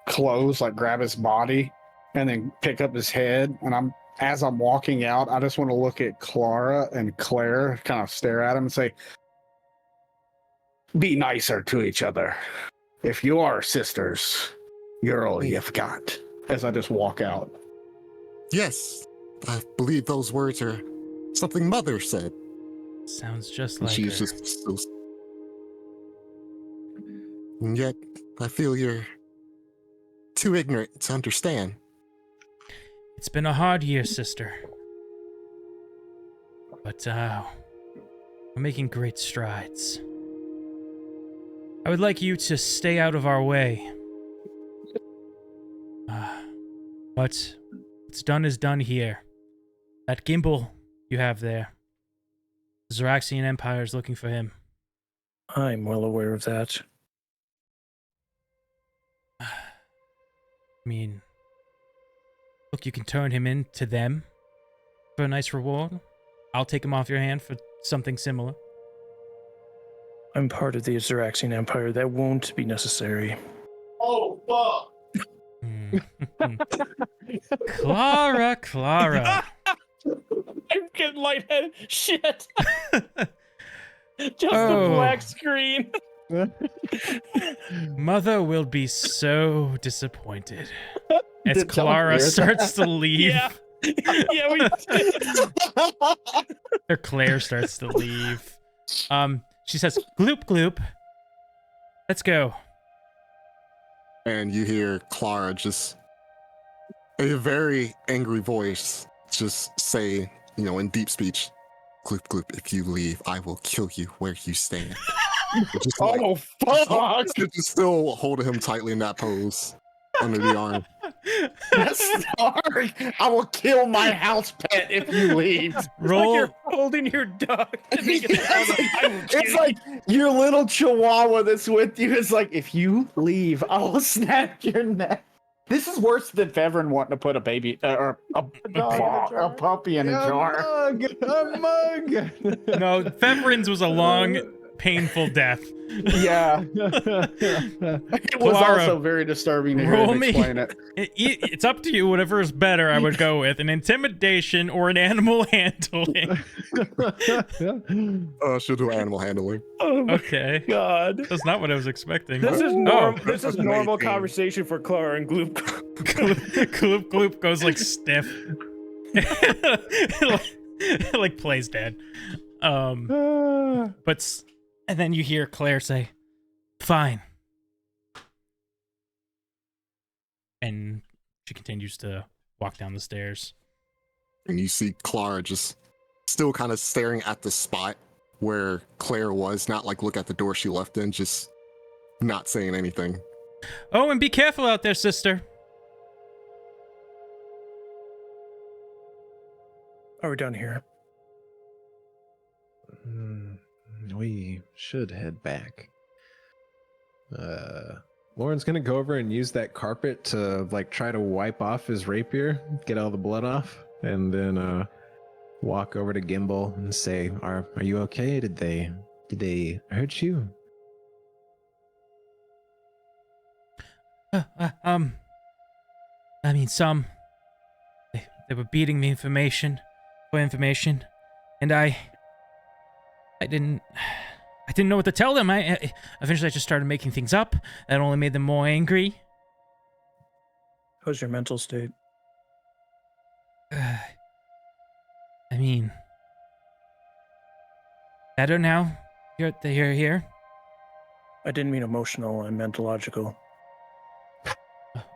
clothes, like grab his body, and then pick up his head. And as I'm walking out, I just want to look at Clara and Claire, kind of stare at him and say, "Be nicer to each other. If you are sisters, you're all you've got." As I just walk out. Yes, I believe those words are something Mother said. sounds just And like she's her. just so... And yet, I feel you're too ignorant to understand. It's been a hard year, sister. But we're making great strides. I would like you to stay out of our way. But what's done is done here. That gimbal you have there. The Xaryxian Empire is looking for him. I'm well aware of that. I mean, look, you can turn him in to them for a nice reward. I'll take him off your hand for something similar. I'm part of the Xaryxian Empire. That won't be necessary. Oh fuck! Clara. I'm getting lightheaded. Shit. Just Oh. the black screen. Mother will be so disappointed as Did someone Clara hear that? starts to leave. Yeah. Yeah, we. Or Claire starts to leave. She says, "Gloop gloop. Let's go." And you hear Clara just, in a very angry voice, just say, in deep speech, "Gloop gloop, if you leave, I will kill you where you stand." Just like, Oh fuck! just still holding him tightly in that pose under the arm. Sorry, I will kill my house pet if you leave. Roll. Like you're holding your dog. To make it sound like I will kill It's you. like your little chihuahua that's with you is like, if you leave, I will snap your neck. This is worse than Fevrin wanting to put a baby or a puppy in a jar. A mug. No, Fevrin's was a long, painful death. Yeah, it was Clara, also very disturbing to hear roll him me. explain it. It's up to you. Whatever is better, I would go with an intimidation or an animal handling. She'll do animal handling. Oh my Okay, god. that's not what I was expecting. This is This is that's normal amazing. conversation for Clara and Gloop. Gloop gloop goes like stiff. like plays dead. And then you hear Claire say, "Fine." And she continues to walk down the stairs. And you see Clara just still kind of staring at the spot where Claire was, not like look at the door she left in, just not saying anything. Oh, and be careful out there, sister. Are we done here? We should head back. Lauren's gonna go over and use that carpet to like try to wipe off his rapier, get all the blood off, and then walk over to Gimbal and say, "Are you okay? Did they hurt you?" I mean, some. They were beating me for information, and I didn't know what to tell them. I eventually just started making things up. That only made them more angry. How's your mental state? I mean, better now. You're here. I didn't mean emotional. I meant logical.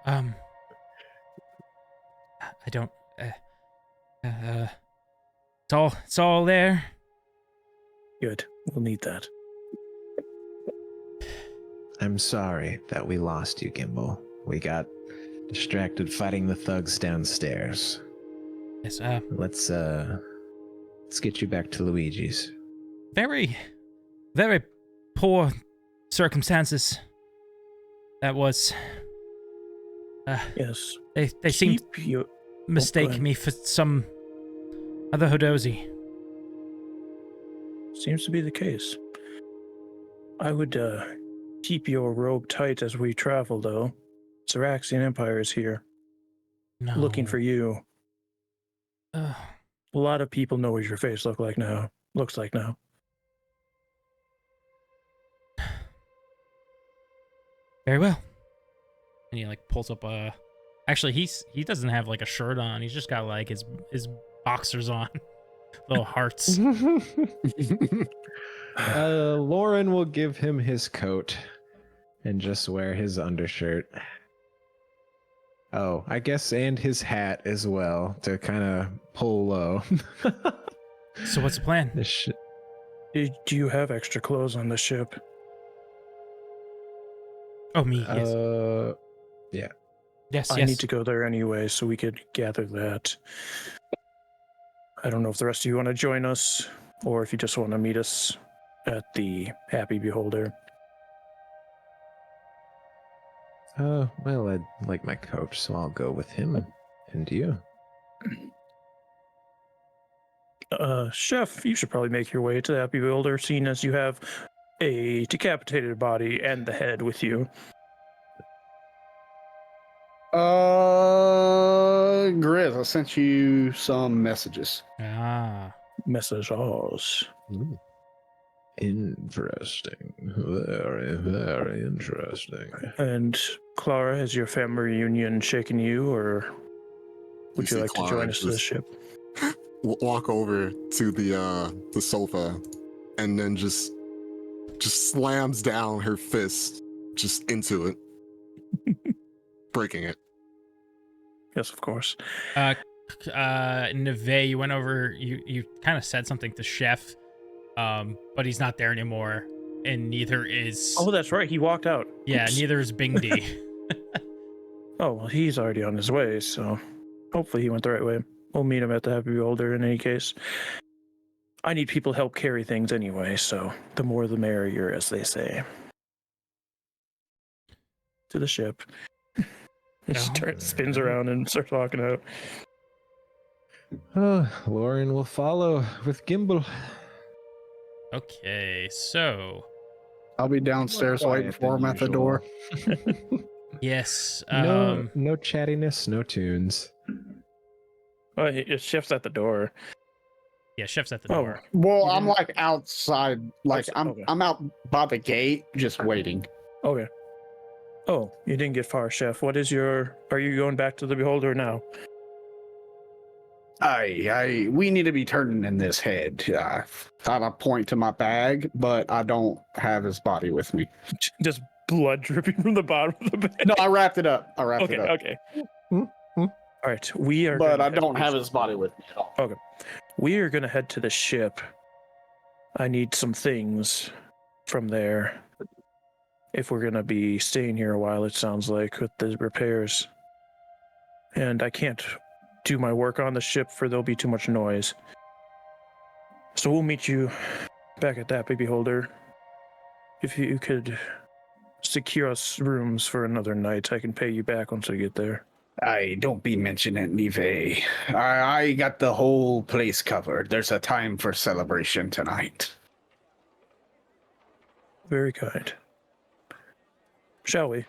I don't. It's all there. Good. We'll need that. I'm sorry that we lost you, Gimbal. We got distracted fighting the thugs downstairs. Yes. Let's get you back to Luigi's. Very, very poor circumstances. That was. Yes. They seemed you mistake me for some other Hodozi. Seems to be the case. I would keep your robe tight as we travel, though. Xaryxian Empire is here, looking for you. A lot of people know what your face looks like now. Very well. And he like pulls up a. Actually, he doesn't have like a shirt on. He's just got like his boxers on, little hearts. Lauren will give him his coat and just wear his undershirt. Oh, I guess, and his hat as well to kind of pull low. So what's the plan? Do you have extra clothes on the ship? Oh, me, yes. Yeah. Yes, I need to go there anyway, so we could gather that. I don't know if the rest of you want to join us, or if you just want to meet us at the Happy Beholder. Well, I'd like my coach, so I'll go with him. And you? Chef, you should probably make your way to the Happy Beholder, seeing as you have a decapitated body and the head with you. Grizz, I sent you some messages. Messages. Interesting. Very, very interesting. And Clara, has your family reunion shaken you, or would you like to join us to the ship? Walk over to the sofa, and then just slams down her fist just into it, breaking it. Yes, of course. Neve, you went over. You kind of said something to Chef, but he's not there anymore, and neither is. Oh, that's right. He walked out. Yeah, Oops. neither is Bingdi. Oh, well, he's already on his way, so hopefully he went the right way. We'll meet him at the Happy Beholder in any case. I need people to help carry things anyway, so the more the merrier, as they say. To the ship. Spins around and starts walking out. Lauren will follow with Gimbal. Okay, so I'll be downstairs waiting for him at the door. yes. No chattiness, no tunes. Oh, Chef's at the door. Yeah, Chef's at the door. Well, I'm like outside, like Okay. I'm out by the gate, just waiting. Okay. Oh, you didn't get far, Chef. Are you going back to the Beholder now? We need to be turning in this head. I thought I point to my bag, but I don't have his body with me. Just blood dripping from the bottom of the bag. No, I wrapped it up. Okay. All right, we are. But I don't have his body with me at all. Okay, we are going to head to the ship. I need some things from there. If we're gonna be staying here a while, it sounds like, with the repairs. And I can't do my work on the ship for there'll be too much noise. So we'll meet you back at that baby holder. If you could secure us rooms for another night, I can pay you back once I get there. I don't be mentioning Nive. I got the whole place covered. There's a time for celebration tonight. Very kind. Shall we?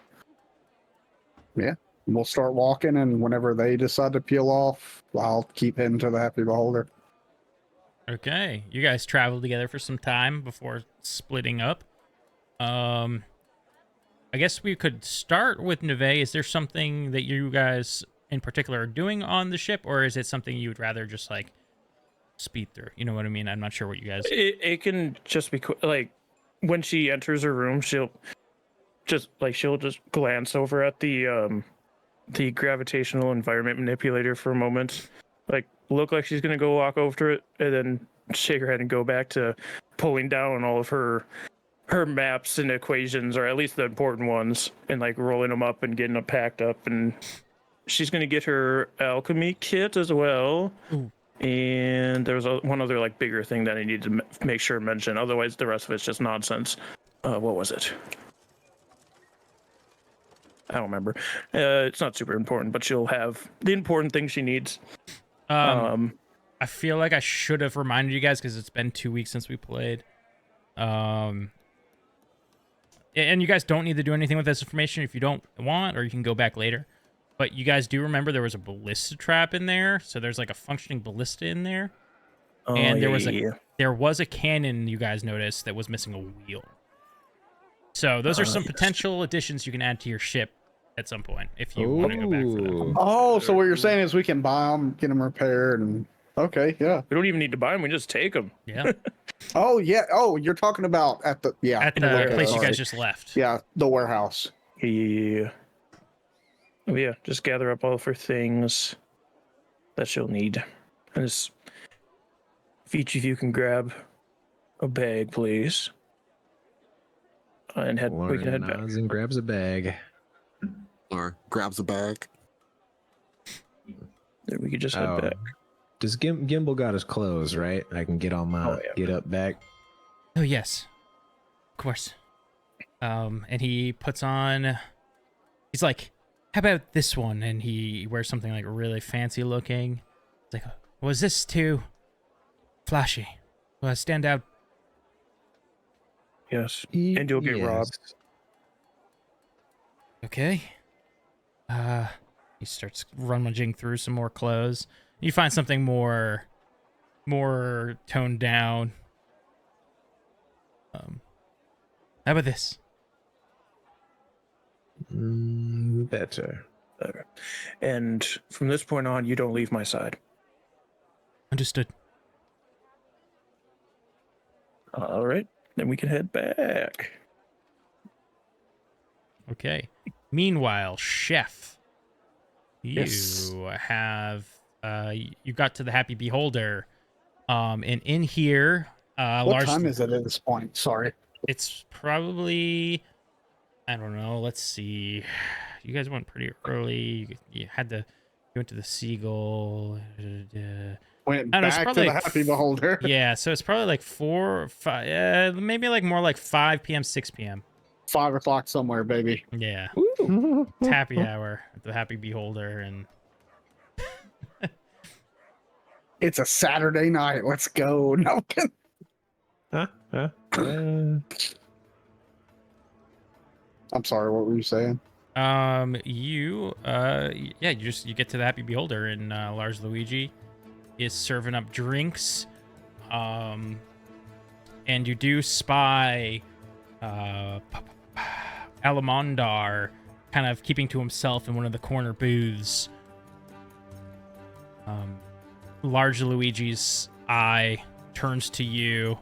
Yeah. We'll start walking, and whenever they decide to peel off, I'll keep heading to the Happy Beholder. Okay, you guys traveled together for some time before splitting up. I guess we could start with Neve. Is there something that you guys in particular are doing on the ship, or is it something you would rather just like speed through? You know what I mean? I'm not sure what you guys. It can just be like when she enters her room, she'll just glance over at the gravitational environment manipulator for a moment, like look like she's gonna go walk over to it, and then shake her head and go back to pulling down all of her maps and equations, or at least the important ones, and like rolling them up and getting them packed up. And she's gonna get her alchemy kit as well. Ooh. And there was one other like bigger thing that I need to make sure to mention. Otherwise, the rest of it's just nonsense. What was it? I don't remember. It's not super important, but she'll have the important things she needs. I feel like I should have reminded you guys because it's been 2 weeks since we played. And you guys don't need to do anything with this information if you don't want, or you can go back later. But you guys do remember there was a ballista trap in there, so there's like a functioning ballista in there. And there was a cannon you guys noticed that was missing a wheel. So those are some potential additions you can add to your ship at some point if you want to go back for them. Oh, so what you're saying is we can buy them, get them repaired, and okay, yeah. We don't even need to buy them; we just take them. Yeah. Oh yeah. Oh, you're talking about at the place you guys just left. Yeah, the warehouse. Yeah. Oh yeah, just gather up all of her things that she'll need, and just if each of you can grab a bag, please, and we can head back. Nods and grabs a bag. Or grabs a bag. Then we could just head back. Does Gimbal got his clothes, right? I can get on my get up back. Oh yes, of course. And he puts on. He's like, "How about this one?" And he wears something like really fancy looking. It's like, "Was this too flashy? Will I stand out?" Yes, and you'll get robbed. Okay. He starts rummaging through some more clothes. You find something more toned down. How about this? Better. And from this point on, you don't leave my side. Understood. All right, then we can head back. Okay. Meanwhile, Chef, you have you got to the Happy Beholder, and in here, what time is it at this point? Sorry, it's probably, I don't know. Let's see. You guys went pretty early. You went to the Seagull. Went back to the Happy Beholder. Yeah, so it's probably like 4 or 5, maybe like more like 5 p.m., 6 p.m. 5 o'clock somewhere, baby. Yeah. It's happy hour at the Happy Beholder, and it's a Saturday night. Let's go. No. I'm sorry, what were you saying? You get to the Happy Beholder, and Lars Luigi is serving up drinks. And you do spy Alamondar kind of keeping to himself in one of the corner booths. Large Luigi's eye turns to you,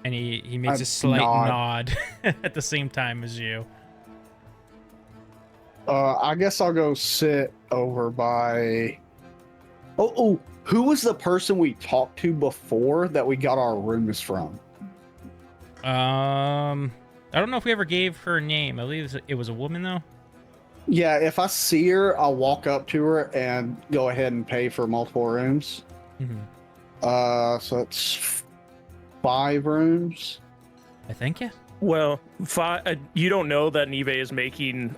and he makes a slight nod at the same time as you. I guess I'll go sit over by Oh, who was the person we talked to before that we got our rooms from? I don't know if we ever gave her a name. I believe it was a woman though. Yeah, if I see her, I'll walk up to her and go ahead and pay for multiple rooms. So it's 5 rooms. I think, yeah. Well, you don't know that Nive is making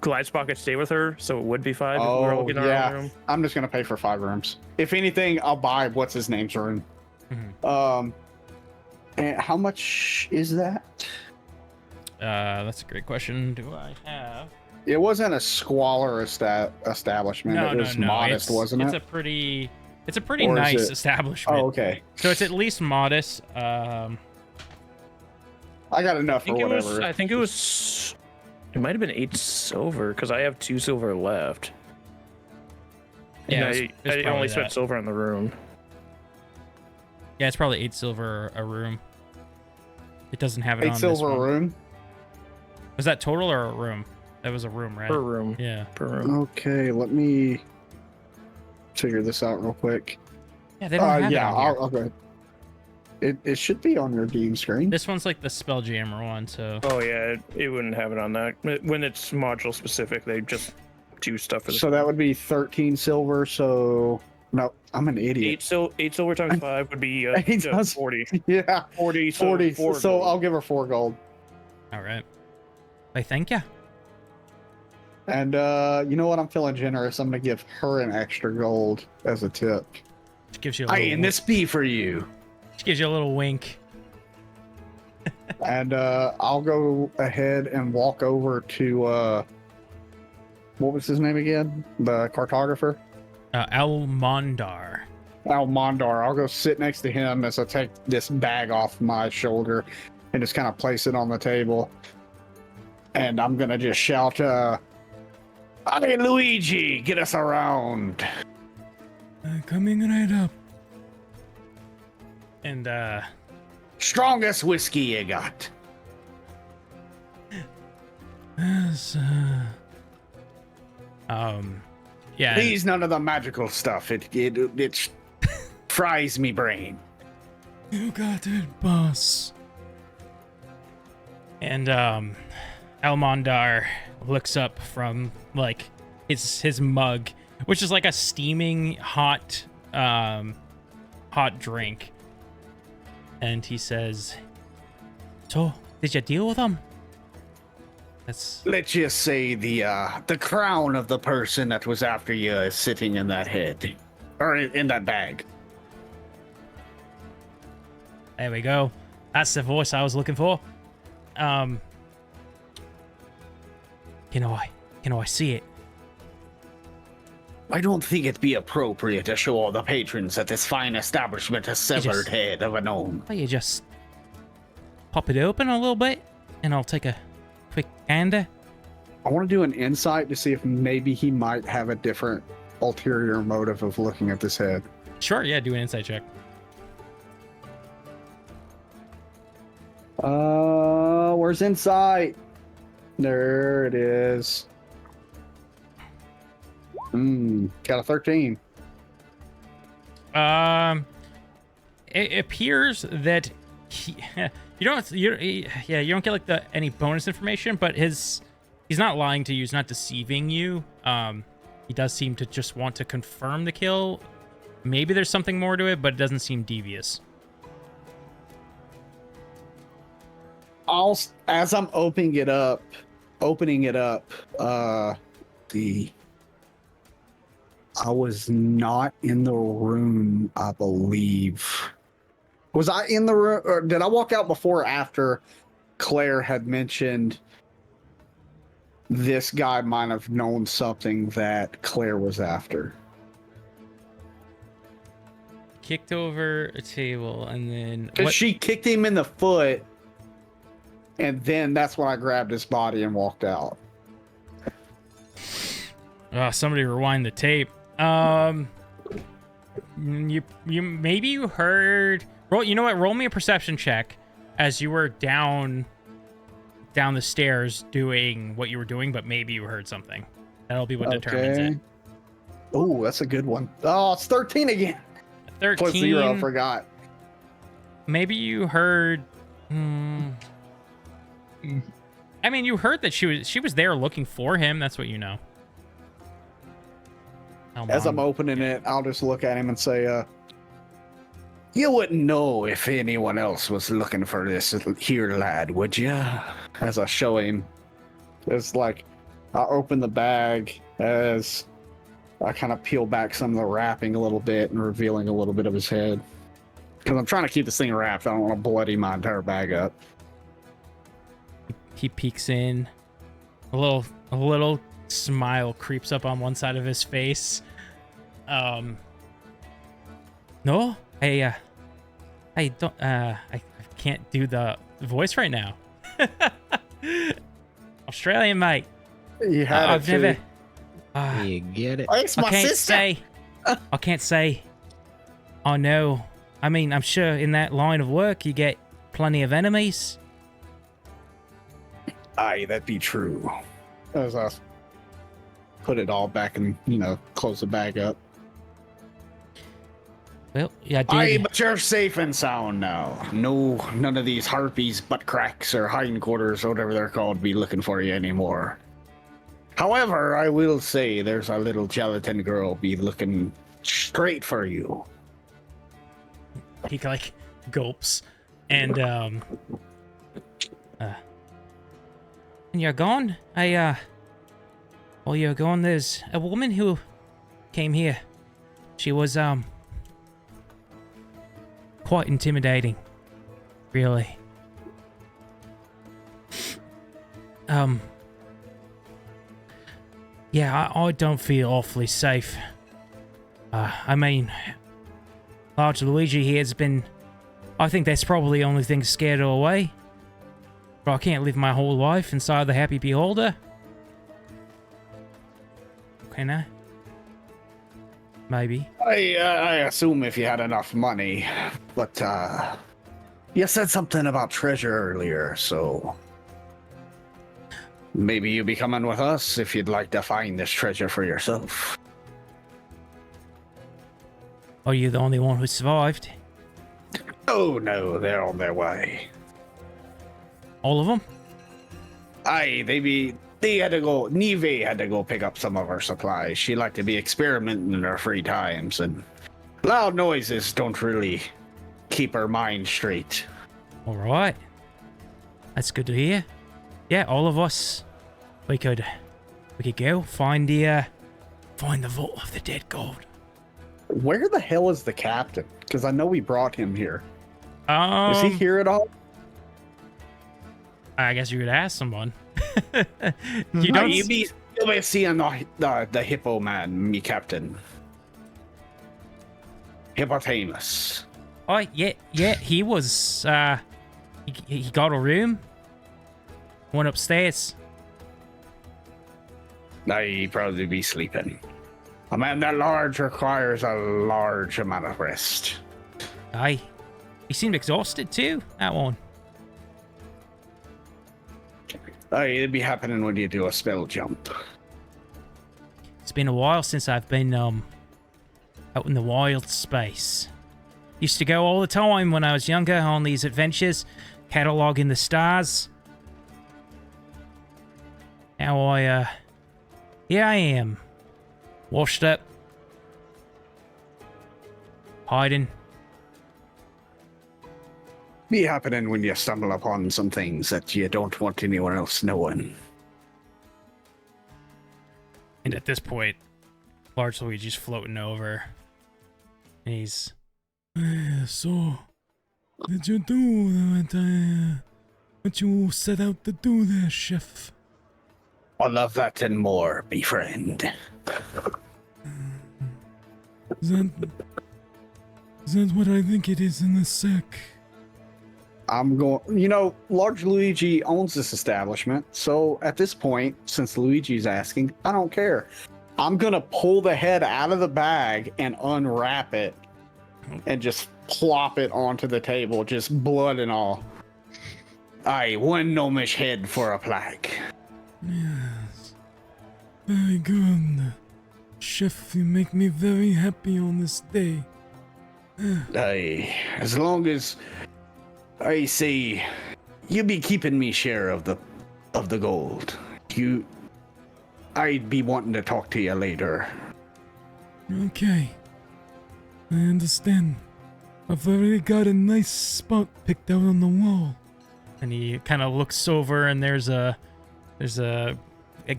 Glispocket stay with her, so it would be 5 if we were all getting our own room. I'm just gonna pay for 5 rooms. If anything, I'll buy what's his name's room. And how much is that? That's a great question. Do I have? It wasn't a squalor establishment. No, it was no. modest, wasn't it? It's a pretty Or is nice it- establishment. Oh, okay. So it's at least modest. I got enough for whatever. I think it was. It might have been 8 silver because I have 2 silver left. Yeah, And it's I probably only spent that. silver on the room. Yeah, it's probably 8 silver a room. It doesn't have it 8 on silver this a one. room. Was that total or a room? That was a room, right? Per room. Yeah. Per room. Okay, let me figure this out real quick. Yeah, they don't have it on here. I'll go. It should be on your game screen. This one's like the Spelljammer one, so. Oh yeah, it wouldn't have it on that. When it's module specific, they just do stuff for the. So that would be 13 silver. So no, I'm an idiot. 8 silver times 5 would be 40. Yeah, 40. 40. So, So I'll give her 4 gold. All right. I thank you. And you know what? I'm feeling generous. I'm gonna give her an extra gold as a tip. Just gives you a little. And this be for you. Just gives you a little wink. And I'll go ahead and walk over to what was his name again? The cartographer? Almondar. Almondar. I'll go sit next to him as I take this bag off my shoulder and just kind of place it on the table. And I'm gonna just shout, "Hey, Luigi, get us around." Coming right up. And Strongest whiskey you got. yeah. Please, none of the magical stuff. It fries me brain. You got it, boss. And Almondar looks up from like his mug, which is like a steaming hot drink. And he says, "So, did you deal with them?" Let's just say the crown of the person that was after you is sitting in that head, or in that bag. There we go. That's the voice I was looking for. Can I see it? I don't think it'd be appropriate to show all the patrons at this fine establishment a severed head of a gnome. Well, you just pop it open a little bit, and I'll take a quick gander. I want to do an insight to see if maybe he might have a different ulterior motive of looking at this head. Sure, yeah, do an insight check. Where's insight? There it is. Got a 13. It appears that you don't get like any bonus information, but he's not lying to you, he's not deceiving you. He does seem to just want to confirm the kill. Maybe there's something more to it, but it doesn't seem devious. As I'm opening it up, I was not in the room, I believe. Was I in the room, or did I walk out before or after Claire had mentioned this guy might have known something that Claire was after? Kicked over a table, and then Because she kicked him in the foot, and then that's when I grabbed his body and walked out. Somebody rewind the tape. You heard. Roll. You know what? Roll me a perception check as you were down the stairs doing what you were doing, but maybe you heard something. That'll be what determines it. Oh, that's a good one. Oh, it's 13 again. 13. Plus 0, forgot. Maybe you heard. I mean, you heard that she was there looking for him. That's what you know. As I'm opening it, I'll just look at him and say, you wouldn't know if anyone else was looking for this here lad, would you? As I show him. It's like, I open the bag as I kind of peel back some of the wrapping a little bit and revealing a little bit of his head. Because I'm trying to keep this thing wrapped. I don't want to bloody my entire bag up. He peeks in. A little smile creeps up on one side of his face. No, I don't. I can't do the voice right now. Australian, mate. You had I've it never. You get it? Oh, it's my I can't sister. say. I can't say. Oh no. I mean, I'm sure in that line of work you get plenty of enemies. Aye, that'd be true. As I put it all back and, close the bag up. Well, yeah, I Aye, did. but you're safe and sound now. No, none of these harpies, butt cracks, or hindquarters, or whatever they're called, be looking for you anymore. However, I will say there's a little gelatin girl be looking straight for you. He like gulps, and when you're gone, while you're gone, there's a woman who came here. She was quite intimidating, really. Yeah, I don't feel awfully safe. I mean, Large Luigi here has been... I think that's probably the only thing scared her away. But I can't live my whole life inside the Happy Beholder. Can I? Maybe. I assume if you had enough money, but you said something about treasure earlier, so maybe you'll be coming with us if you'd like to find this treasure for yourself. Are you the only one who survived? Oh no, they're on their way. All of them? Aye, they had to go. Nive had to go pick up some of her supplies. She liked to be experimenting in her free times, and loud noises don't really keep her mind straight. All right. That's good to hear. Yeah, all of us. We could go find the vault of the dead gold. Where the hell is the captain? Because I know we brought him here. Is he Um, here at all? I guess you could ask someone. You No, don't. you'll be seeing the hippo man, me captain. Hippopotamus. Oh yeah. He was. He got a room. Went upstairs. Now he'd probably be sleeping. A man that large requires a large amount of rest. Aye. He seemed exhausted too. That one. It'd be happening when you do a spell jump. It's been a while since I've been out in the wild space. Used to go all the time when I was younger on these adventures, cataloging the stars. Now here I am, washed up, hiding. Be happening when you stumble upon some things that you don't want anyone else knowing. And at this point, Large Luigi's floating over. And he's... So, did you do what you set out to do there, chef? All of that and more, be friend. Is that what I think it is in the sack? I'm going, Large Luigi owns this establishment, so at this point, since Luigi's asking, I don't care. I'm gonna pull the head out of the bag and unwrap it and just plop it onto the table, just blood and all. Aye, one gnomish head for a plaque. Yes. Very good. Chef, you make me very happy on this day. As long as I say you be keeping me share of the gold, I'd be wanting to talk to you later. Okay. I understand. I've already got a nice spot picked out on the wall. And he kind of looks over, and there's a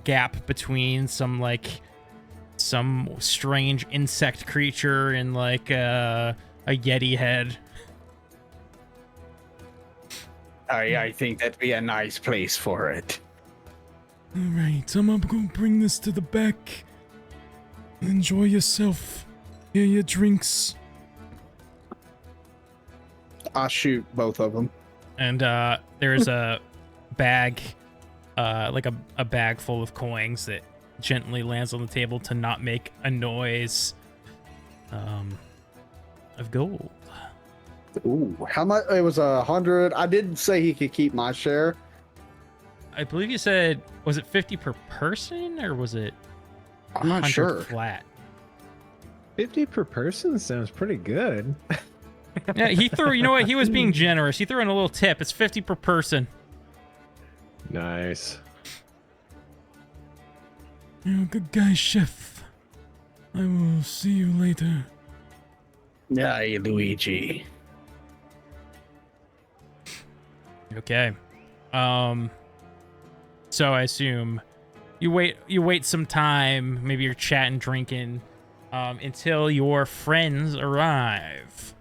gap between some strange insect creature and like a yeti head. I think that'd be a nice place for it. Alright, I'm gonna bring this to the back. Enjoy yourself. Here are your drinks. I'll shoot both of them. And there's a bag, like a bag full of coins that gently lands on the table to not make a noise, of gold. Ooh, how much? It was 100. I didn't say he could keep my share. I believe you said, was it 50 per person, or was it I'm not 100 sure. flat? 50 per person sounds pretty good. Yeah, he threw, you know what? He was being generous. He threw in a little tip. It's 50 per person. Nice. You're a good guy, Chef. I will see you later. Aye, Luigi. Okay. So I assume you wait some time, maybe you're chatting, drinking, until your friends arrive.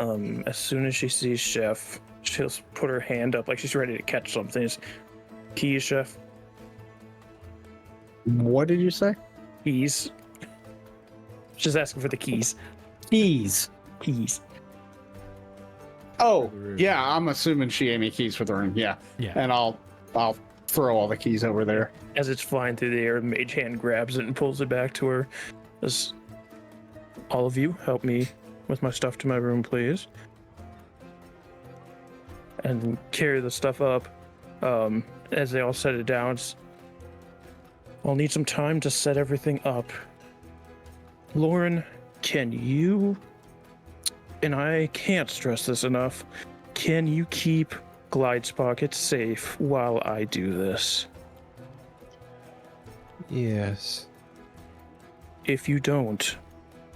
As soon as she sees Chef, she'll put her hand up like she's ready to catch something. Keys, Chef. What did you say? Keys. She's asking for the keys. Keys. Keys. Oh, yeah. I'm assuming she gave me keys for the room. Yeah. Yeah. And I'll throw all the keys over there. As it's flying through the air, the mage hand grabs it and pulls it back to her. As all of you help me with my stuff to my room, please. And carry the stuff up. As they all set it down, I'll need some time to set everything up. Lauren, can you, and I can't stress this enough, can you keep Glide's pocket safe while I do this? Yes. If you don't,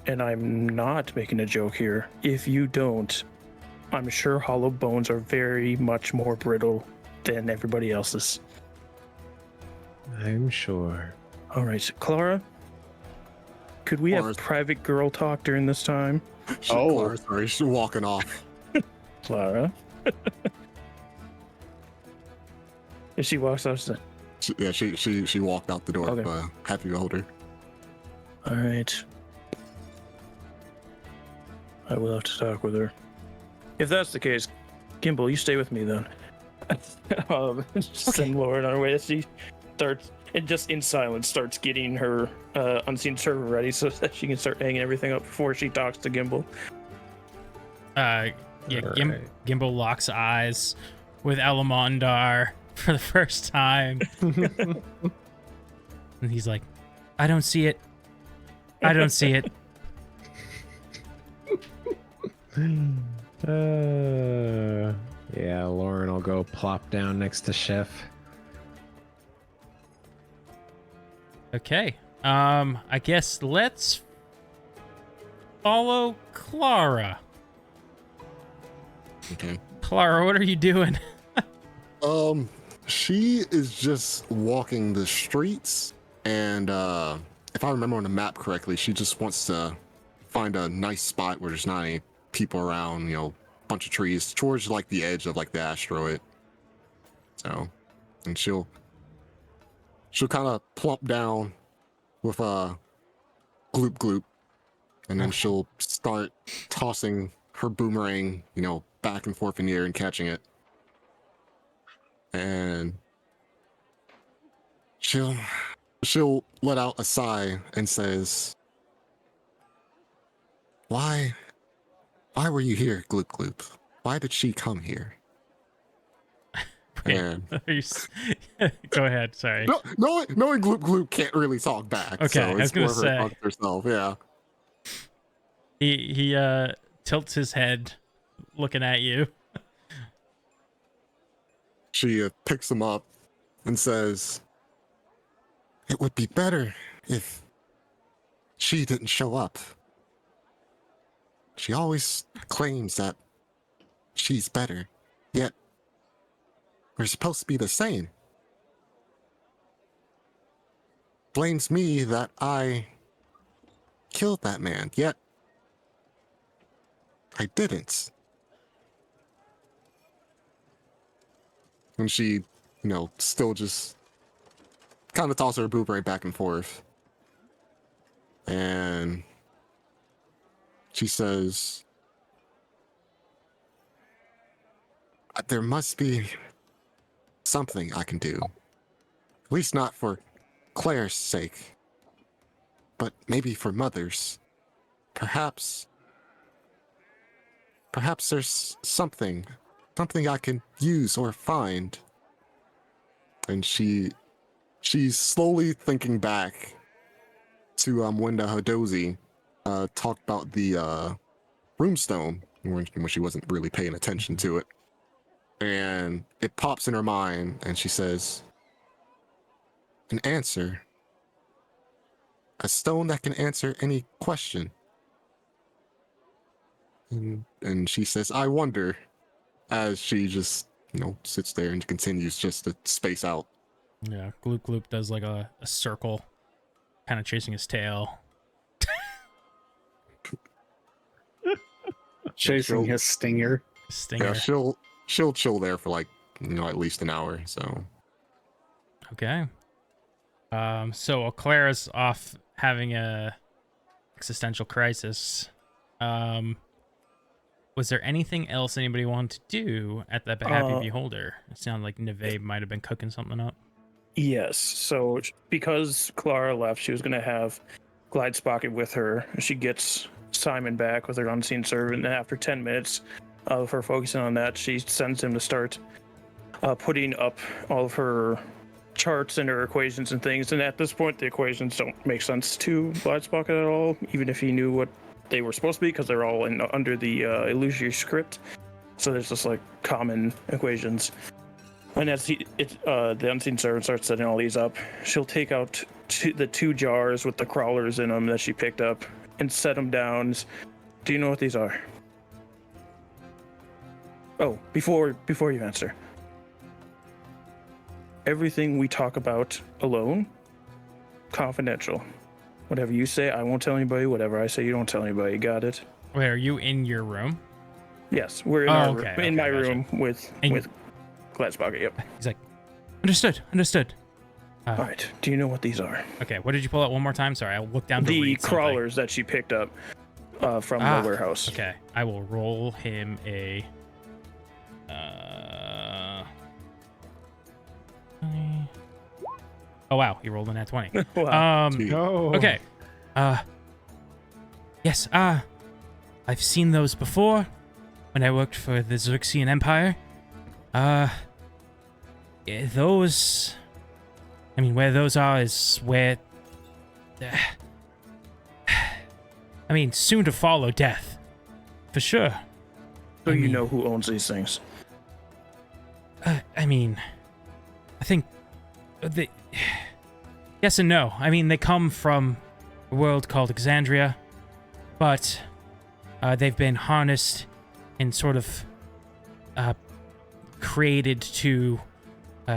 and I'm not making a joke here, if you don't, I'm sure hollow bones are very much more brittle than everybody else's. I'm sure. All right, Clara, could we have private girl talk during this time? Clara's sorry, she's walking off. Clara? If she walks out, She walked out the door. Okay. Happy to hold her. all right. I will have to talk with her. If that's the case, Gimbal, you stay with me then. Send Lauren on her way. She starts, and just in silence, starts getting her unseen server ready so that she can start hanging everything up before she talks to Gimbal. Yeah, Alright. Gimbal locks eyes with Alamondar for the first time. And he's like, I don't see it. I don't see it. Yeah, Lauren will go plop down next to Chef. Okay. I guess let's follow Clara. Okay. Clara, what are you doing? She is just walking the streets, and if I remember on the map correctly, she just wants to find a nice spot where there's not any people around, bunch of trees towards like the edge of like the asteroid. So, and she'll kind of plump down with a gloop gloop, and then she'll start tossing her boomerang, back and forth in the air and catching it. And she'll let out a sigh and says, Why were you here, Gloop Gloop? Why did she come here? And Go ahead. Sorry. knowing Gloop Gloop can't really talk back. Okay, so I was it's gonna more of her say. talking to herself. Yeah. He tilts his head, looking at you. She picks him up and says, "It would be better if she didn't show up. She always claims that she's better, yet we're supposed to be the same. Blames me that I killed that man, yet I didn't." And she, still just kind of tosses her boomerang back and forth. And she says, "There must be something I can do. At least not for Claire's sake, but maybe for Mother's. Perhaps there's something I can use or find." And she's slowly thinking back to when the Hadozi talked about the runestone when she wasn't really paying attention to it. And it pops in her mind, and she says, "An answer. A stone that can answer any question." And she says, "I wonder," as she just, sits there and continues just to space out. Yeah, Gloop Gloop does like a circle, kind of chasing his tail. Chasing his stinger. Stinger. Yeah, she'll chill there for at least an hour. So Okay. So while Clara's off having a existential crisis, was there anything else anybody wanted to do at the Happy Beholder? It sounded like Neve might have been cooking something up. Yes. So because Clara left, she was going to have Glidespocket with her. She gets Simon back with her unseen servant, and after 10 minutes of her focusing on that, she sends him to start putting up all of her charts and her equations and things. And at this point, the equations don't make sense to Glidespocket at all, even if he knew what they were supposed to be, because they're all under the illusory script. So there's just common equations. And as the unseen servant starts setting all these up, she'll take out the 2 jars with the crawlers in them that she picked up and set them down. Do you know what these are? Oh, before you answer. Everything we talk about alone, confidential. Whatever you say, I won't tell anybody. Whatever I say, you don't tell anybody. Got it? Wait, are you in your room? Yes, we're in my gotcha. room with Glidespocket. Yep. He's like, understood. All right. Do you know what these are? Okay, what did you pull out one more time? Sorry, I'll look down to The read something. crawlers that she picked up from the warehouse. Okay, I will roll him a. Oh wow, he rolled a nat 20. Wow. Okay. Yes. I've seen those before when I worked for the Xaryxian Empire. Those. I mean, where those are is where. I mean, soon to follow death, for sure. So you know who owns these things? I mean, I think they. Yes and no. I mean, they come from a world called Exandria, but they've been harnessed and sort of created to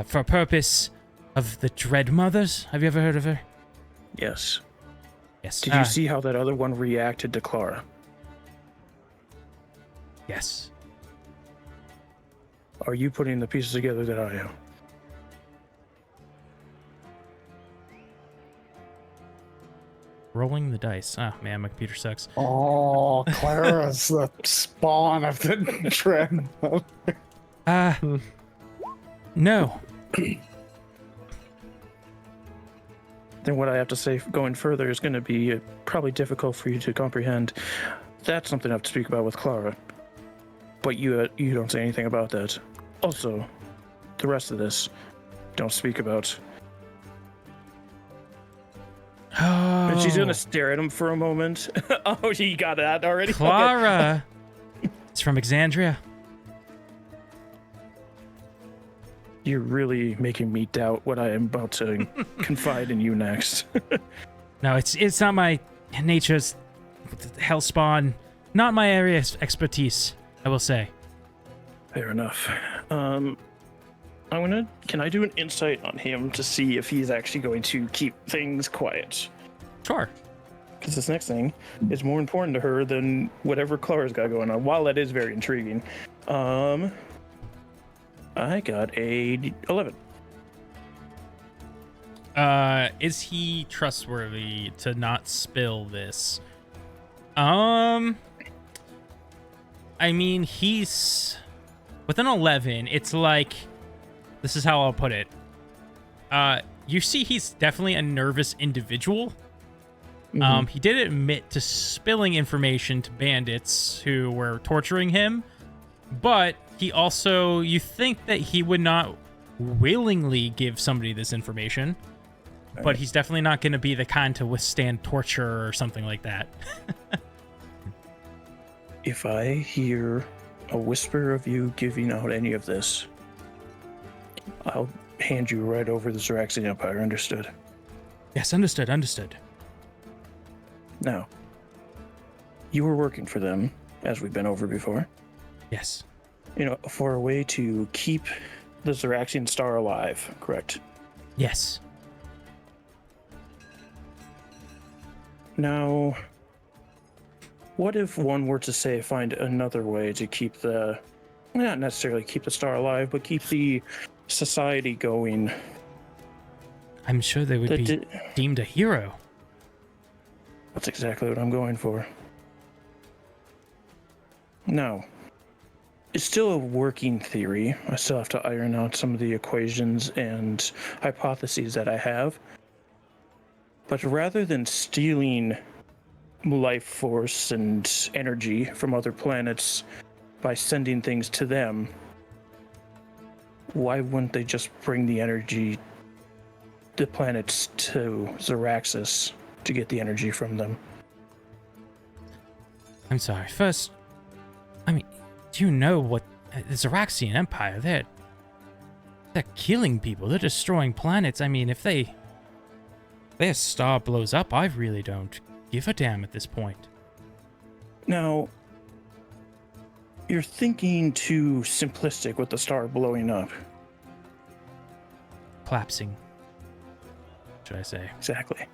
for a purpose of the Dread Mothers. Have you ever heard of her? Yes. Yes. Did you see how that other one reacted to Clara? Yes. Are you putting the pieces together that I am? Rolling the dice. Ah, man, my computer sucks. Oh, Clara's the spawn of the Dread. No. Then what I have to say going further is going to be probably difficult for you to comprehend. That's something I have to speak about with Clara. But you don't say anything about that. Also, the rest of this. Don't speak about. Oh, And she's gonna stare at him for a moment. Oh, you got that already? Okay. Clara. It's from Exandria. You're really making me doubt what I am about to confide in you next. No, it's not my nature's hellspawn. Not my area of expertise, I will say. Fair enough. Can I do an insight on him to see if he's actually going to keep things quiet? Sure. Because this next thing is more important to her than whatever Clara's got going on. While that is very intriguing, I got a 11. Is he trustworthy to not spill this? I mean, he's with an 11. It's like, this is how I'll put it. You see, he's definitely a nervous individual. He did admit to spilling information to bandits who were torturing him, but he also, you think that he would not willingly give somebody this information, but he's definitely not going to be the kind to withstand torture or something like that. If I hear a whisper of you giving out any of this, I'll hand you right over the Xaryxian Empire. Understood? Yes, understood. Now, you were working for them, as we've been over before, Yes. for a way to keep the Xaryxian star alive, correct? Yes. Now, what if one were to say find another way to keep not necessarily keep the star alive, but keep the society going? I'm sure they would be deemed a hero. That's exactly what I'm going for. Now, it's still a working theory. I still have to iron out some of the equations and hypotheses that I have. But rather than stealing life force and energy from other planets by sending things to them, why wouldn't they just bring the planets to Xaryxis to get the energy from them? I'm sorry. First, I mean, do you know what the Xaryxian Empire? They're killing people. They're destroying planets. I mean, if their star blows up, I really don't give a damn at this point. Now, you're thinking too simplistic with the star blowing up. Collapsing, should I say. Exactly.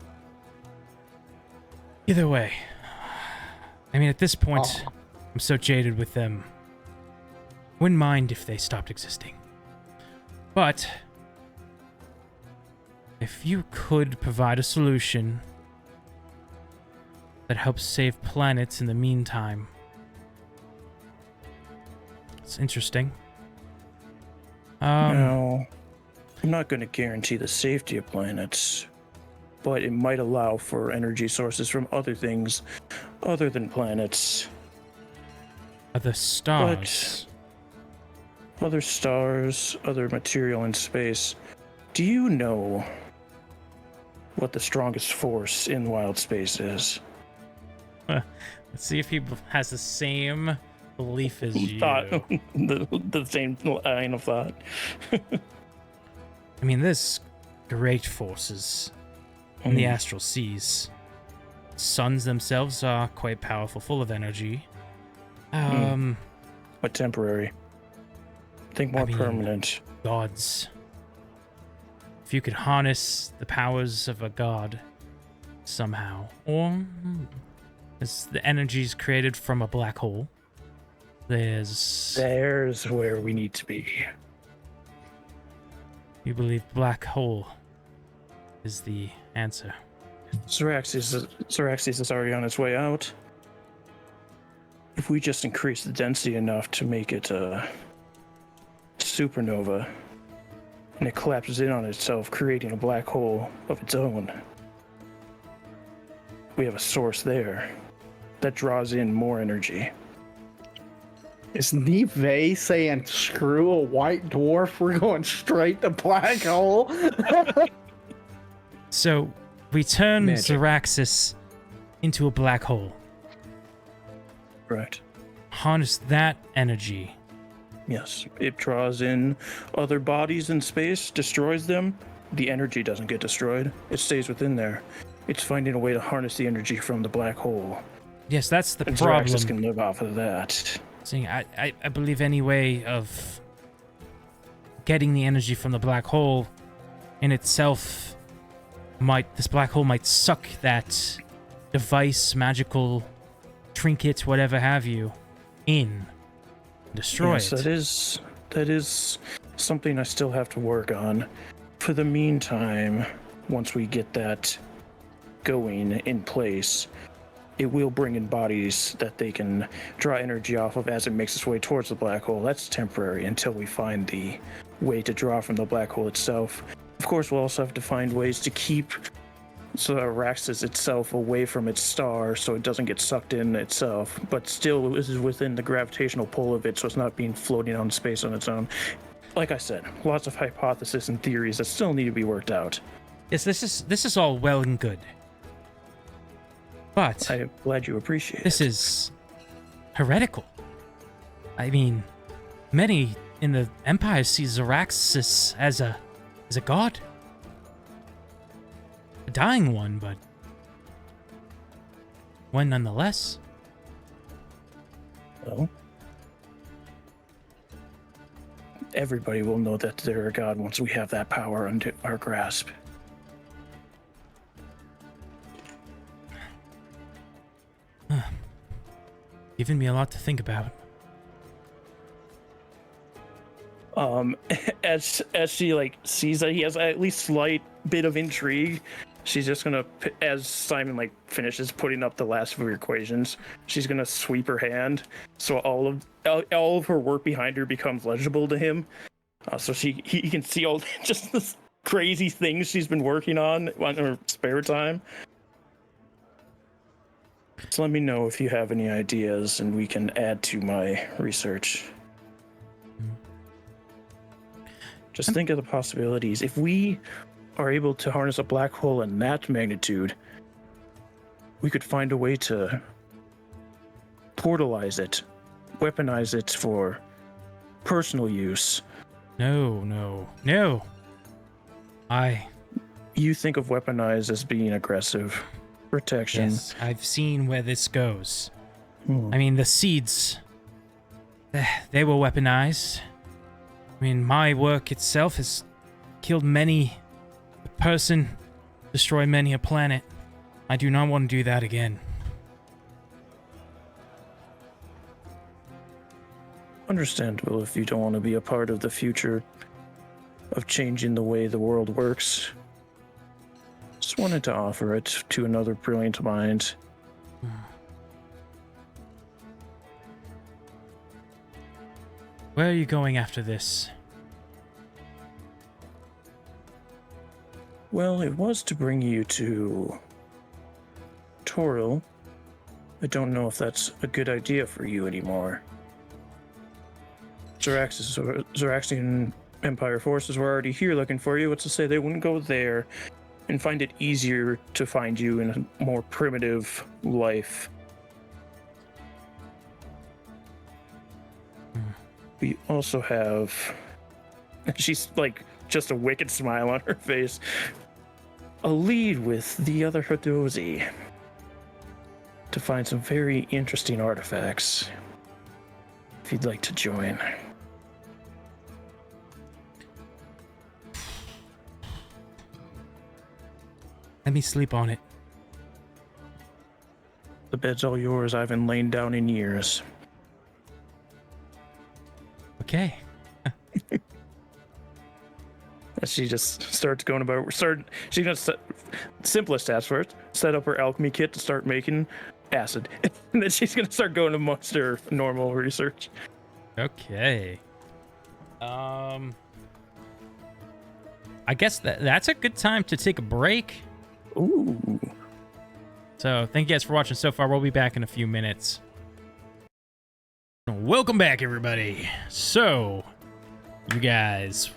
Either way, I mean, at this point, I'm so jaded with them. Wouldn't mind if they stopped existing. But if you could provide a solution that helps save planets in the meantime, it's interesting. Now, I'm not going to guarantee the safety of planets, but it might allow for energy sources from other things other than planets. Other stars. Other stars, other material in space. Do you know what the strongest force in Wildspace is? Let's see if he has the same belief as you. The same line of thought. I mean, there's great forces in the astral seas. Suns themselves are quite powerful, full of energy. But temporary. Think more permanent. Gods. If you could harness the powers of a god somehow, or as the energies created from a black hole, there's where we need to be. You believe black hole is the answer? Xaryxis is already on its way out. If we just increase the density enough to make it a supernova, and it collapses in on itself, creating a black hole of its own, we have a source there that draws in more energy. Is Neve saying screw a white dwarf? We're going straight to black hole. So we turn Magic. Xaryxis into a black hole. Right. Harness that energy. Yes. It draws in other bodies in space, destroys them. The energy doesn't get destroyed. It stays within there. It's finding a way to harness the energy from the black hole. Yes, that's the And problem. Xaryxis can live off of that. Seeing, I believe any way of getting the energy from the black hole in itself this black hole might suck that device, magical trinket, whatever have you, in. Destroy Yes, it. that is something I still have to work on. For the meantime, once we get that going in place, it will bring in bodies that they can draw energy off of as it makes its way towards the black hole. That's temporary until we find the way to draw from the black hole itself. Of course, we'll also have to find ways to keep Xaryxis itself away from its star so it doesn't get sucked in itself, but still this is within the gravitational pull of it, so it's not being floating out in space on its own. Like I said, lots of hypotheses and theories that still need to be worked out. Yes, this is all well and good. But I'm glad you appreciate this it. is heretical. I mean, many in the Empire see Xaryxis as a god. A dying one, but one nonetheless. Well, everybody will know that they're a god once we have that power under our grasp. Giving me a lot to think about. As she like sees that he has at least slight bit of intrigue, she's just gonna, as Simon like finishes putting up the last of her equations, she's gonna sweep her hand so all of her work behind her becomes legible to him. So he can see all just the crazy things she's been working on her spare time. So let me know if you have any ideas, and we can add to my research. Just think of the possibilities. If we are able to harness a black hole in that magnitude, we could find a way to portalize it, weaponize it for personal use. No. You think of weaponize as being aggressive. Protection. Yes, I've seen where this goes. Hmm. I mean, the seeds, they were weaponized. I mean, my work itself has killed many a person, destroyed many a planet. I do not want to do that again. Understandable if you don't want to be a part of the future of changing the way the world works. Just wanted to offer it to another brilliant mind. Where are you going after this? Well, it was to bring you to Toril. I don't know if that's a good idea for you anymore. Xaryxian Empire forces were already here looking for you. What's to say they wouldn't go there and find it easier to find you in a more primitive life? We also have... She's like just a wicked smile on her face. A lead with the other Hadozi to find some very interesting artifacts. If you'd like to join. Let me sleep on it. The bed's all yours. I haven't lain down in years. Okay. She just starts going about. She's gonna set simplest tasks first. Set up her alchemy kit to start making acid, and then she's gonna start going amongst her normal research. Okay. I guess that's a good time to take a break. Ooh. So thank you guys for watching so far. We'll be back in a few minutes. Welcome back, everybody. So, you guys,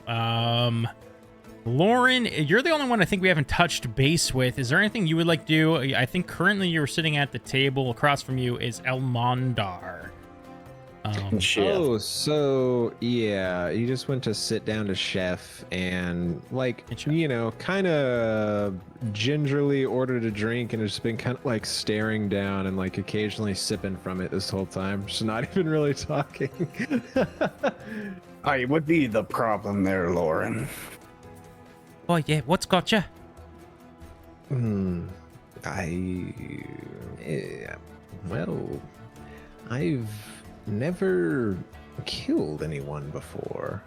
Lauren, you're the only one I think we haven't touched base with. Is there anything you would like to do? I think currently you're sitting at the table. Across from you is Elmondar. Oh, so yeah, you just went to sit down to chef and kind of gingerly ordered a drink and just been kind of like staring down and like occasionally sipping from it this whole time. Just not even really talking. I would be the problem there, Lauren. Oh yeah, what's got you? I've never killed anyone before.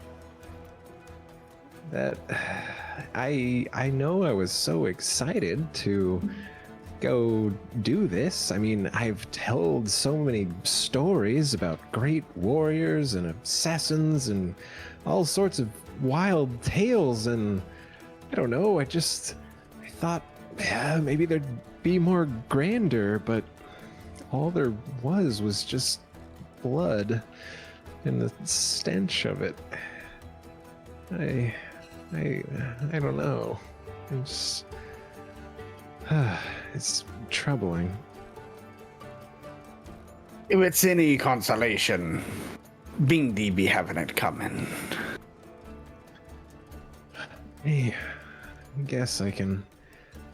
That I know I was so excited to go do this. I mean, I've told so many stories about great warriors and assassins and all sorts of wild tales, and I don't know, I thought maybe there'd be more grandeur, but all there was just blood and the stench of it. I don't know. It's troubling. If it's any consolation, Ginghi be having it coming. Hey, I guess I can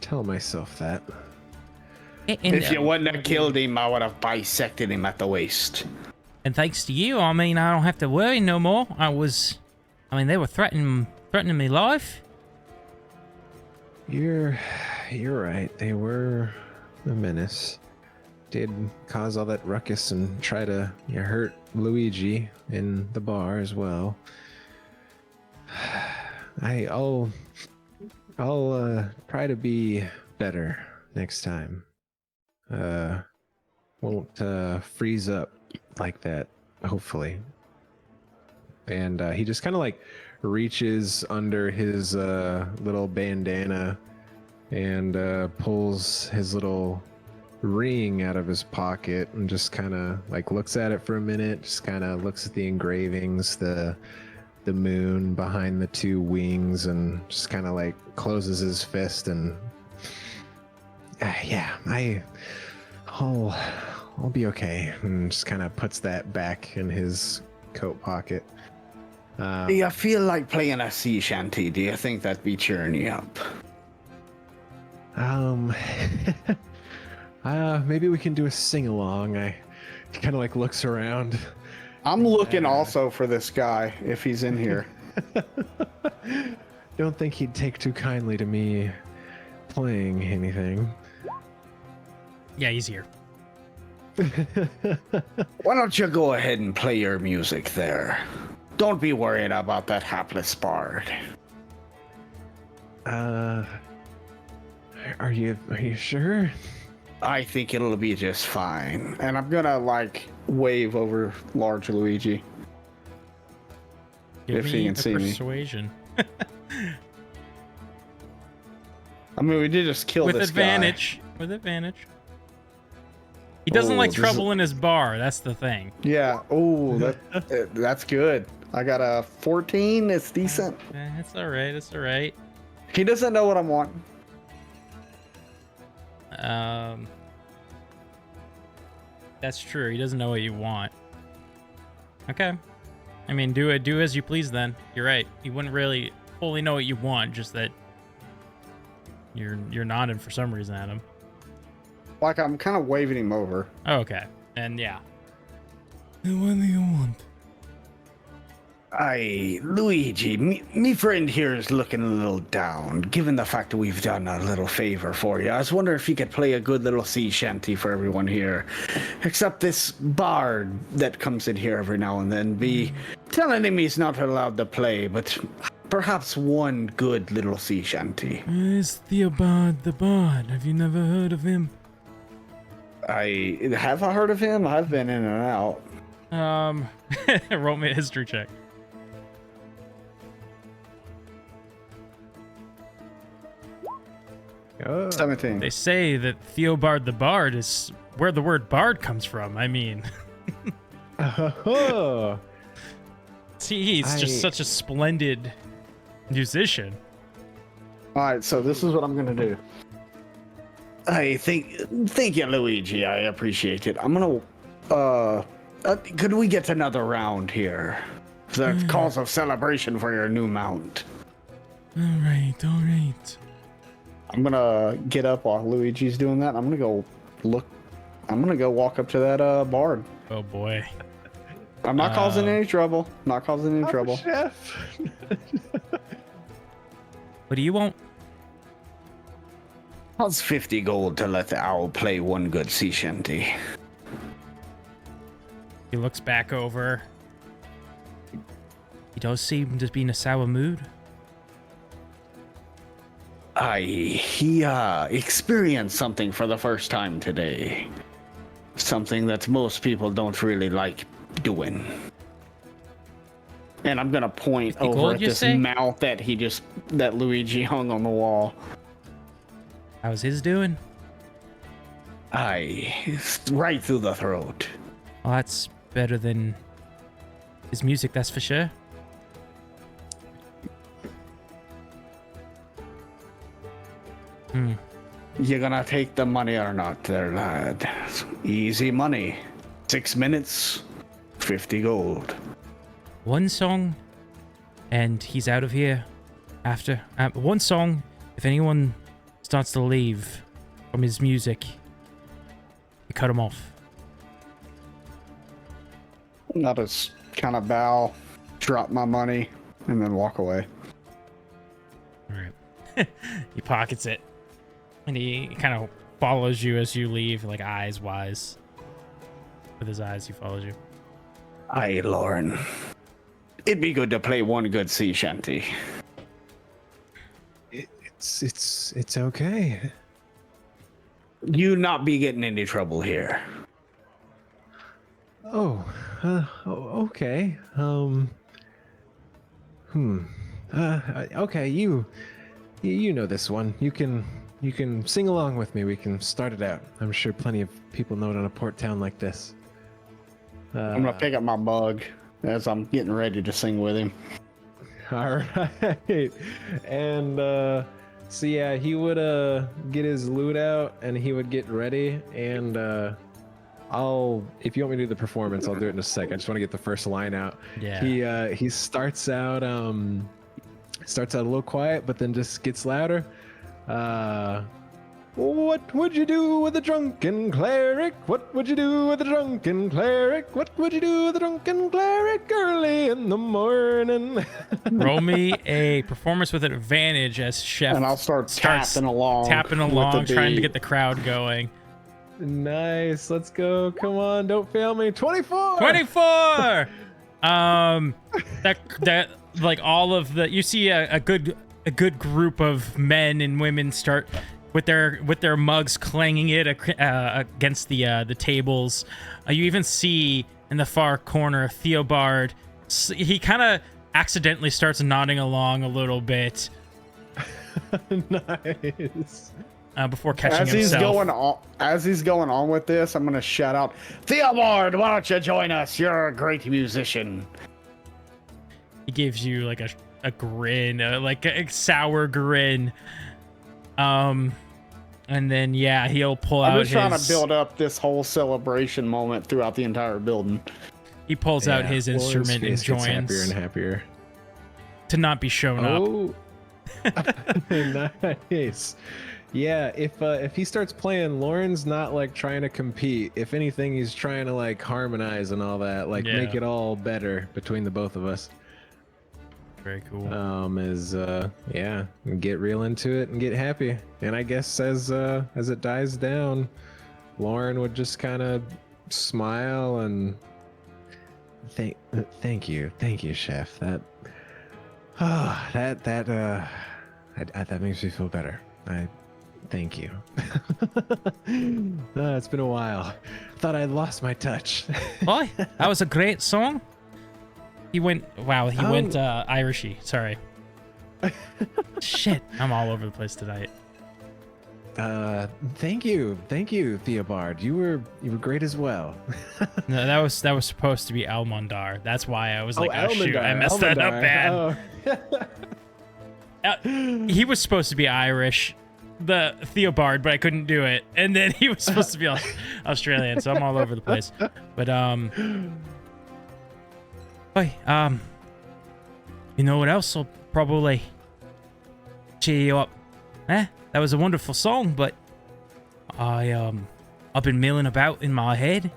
tell myself that. If you wouldn't have killed him, I would have bisected him at the waist. And thanks to you, I mean, I don't have to worry no more. They were threatening me life. You're right. They were a menace. Did cause all that ruckus and try to hurt Luigi in the bar as well. I'll try to be better next time. Won't freeze up like that, hopefully. And he just kind of like reaches under his little bandana and pulls his little ring out of his pocket and just kind of like looks at it for a minute, just kind of looks at the engravings, the moon behind the two wings, and just kind of like closes his fist and I'll be okay, and just kind of puts that back in his coat pocket. Do you feel like playing a sea shanty? Do you think that'd be cheering you up? Maybe we can do a sing-along. He kind of like looks around. I'm looking also for this guy, if he's in here. Don't think he'd take too kindly to me playing anything. Yeah, he's here. Why don't you go ahead and play your music there? Don't be worried about that hapless bard. Are you sure? I think it'll be just fine. And I'm gonna like wave over large Luigi. Give if me he can a see me. persuasion. I mean, we did just kill With this advantage. guy. With advantage. He doesn't like this trouble in his bar. That's the thing. Yeah. Oh, that's good. I got a 14. It's decent. It's all right. It's all right. He doesn't know what I'm wanting. That's true. He doesn't know what you want. Okay. I mean, do as you please then. You're right. He wouldn't really fully know what you want, just that you're nodding for some reason at him. Like I'm kind of waving him over. Okay. And yeah. And what do you want? Luigi, me friend here is looking a little down, given the fact that we've done a little favor for you. I was wondering if you could play a good little sea shanty for everyone here. Except this bard that comes in here every now and then be telling him he's not allowed to play, but perhaps one good little sea shanty. It's Theobald the Bard. Have you never heard of him? Have I heard of him? I've been in and out. Roll me a history check. Oh. 17. They say that Theobald the Bard is where the word bard comes from. I mean, Oh, See, he's just such a splendid musician. All right, so this is what I'm gonna do. Thank you, Luigi. I appreciate it. I'm gonna. Could we get another round here? The cause of celebration for your new mount. All right, all right. I'm gonna get up while Luigi's doing that. I'm gonna go look. I'm gonna go walk up to that bard. Oh boy. I'm not causing any trouble. Not causing any trouble. Chef. What do you want? How's 50 gold to let the owl play one good sea shanty? He looks back over. He does seem to be in a sour mood. He experienced something for the first time today. Something that most people don't really like doing. And I'm gonna point over gold, at you this say? mouth that Luigi hung on the wall. How's his doing? Right through the throat. Well, that's better than his music, that's for sure. You gonna take the money or not there, lad? Easy money. 6 minutes, 50 gold. One song, and he's out of here. After one song, if anyone starts to leave from his music, you cut him off. I'll just kind of bow, drop my money, and then walk away. All right. He pockets it, and he kind of follows you as you leave, like eyes wise. With his eyes, he follows you. Aye, Lauren. It'd be good to play one good sea shanty. It's okay. You not be getting any trouble here. Okay. Okay, you know this one. You can sing along with me. We can start it out. I'm sure plenty of people know it on a port town like this. I'm gonna pick up my mug as I'm getting ready to sing with him. All right. And so yeah, he would get his lute out and he would get ready, and if you want me to do the performance, I'll do it in a sec. I just want to get the first line out. Yeah. He starts out a little quiet, but then just gets louder. What would you do with a drunken cleric? What would you do with a drunken cleric? What would you do with a drunken cleric early in the morning? Roll me a performance with an advantage as Chef And I'll start starts tapping along, trying to beat. get the crowd going. Nice, let's go. Come on, don't fail me. 24. 24. That like all of the, you see a good group of men and women start with their mugs clanging it against the tables. You even see in the far corner Theobald. He kind of accidentally starts nodding along a little bit. Nice. Before catching As himself. he's going on with this, I'm gonna shout out, Theobald, why don't you join us? You're a great musician. He gives you like a grin, like a sour grin. And then yeah, he'll pull out I'm his. just trying to build up this whole celebration moment throughout the entire building. He pulls out his Lauren's instrument and face gets happier joins and happier. to not be shown up. Oh, nice. Yeah, if he starts playing, Lauren's not like trying to compete. If anything, he's trying to like harmonize and all that, like make it all better between the both of us. Very cool. Get real into it and get happy. And I guess as it dies down, Lauren would just kind of smile and thank you, chef. That makes me feel better. Thank you. It's been a while. Thought I'd lost my touch. Boy, that was a great song. He went Irishy. Sorry. Shit, I'm all over the place tonight. Thank you, Theobard. You were great as well. No, that was supposed to be Almondar. That's why I was like, oh shoot, I Almondar, messed that up bad. Oh. He was supposed to be Irish, the Theobard, but I couldn't do it. And then he was supposed to be Australian, so I'm all over the place. But you know what else will probably cheer you up? That was a wonderful song, but I've been milling about in my head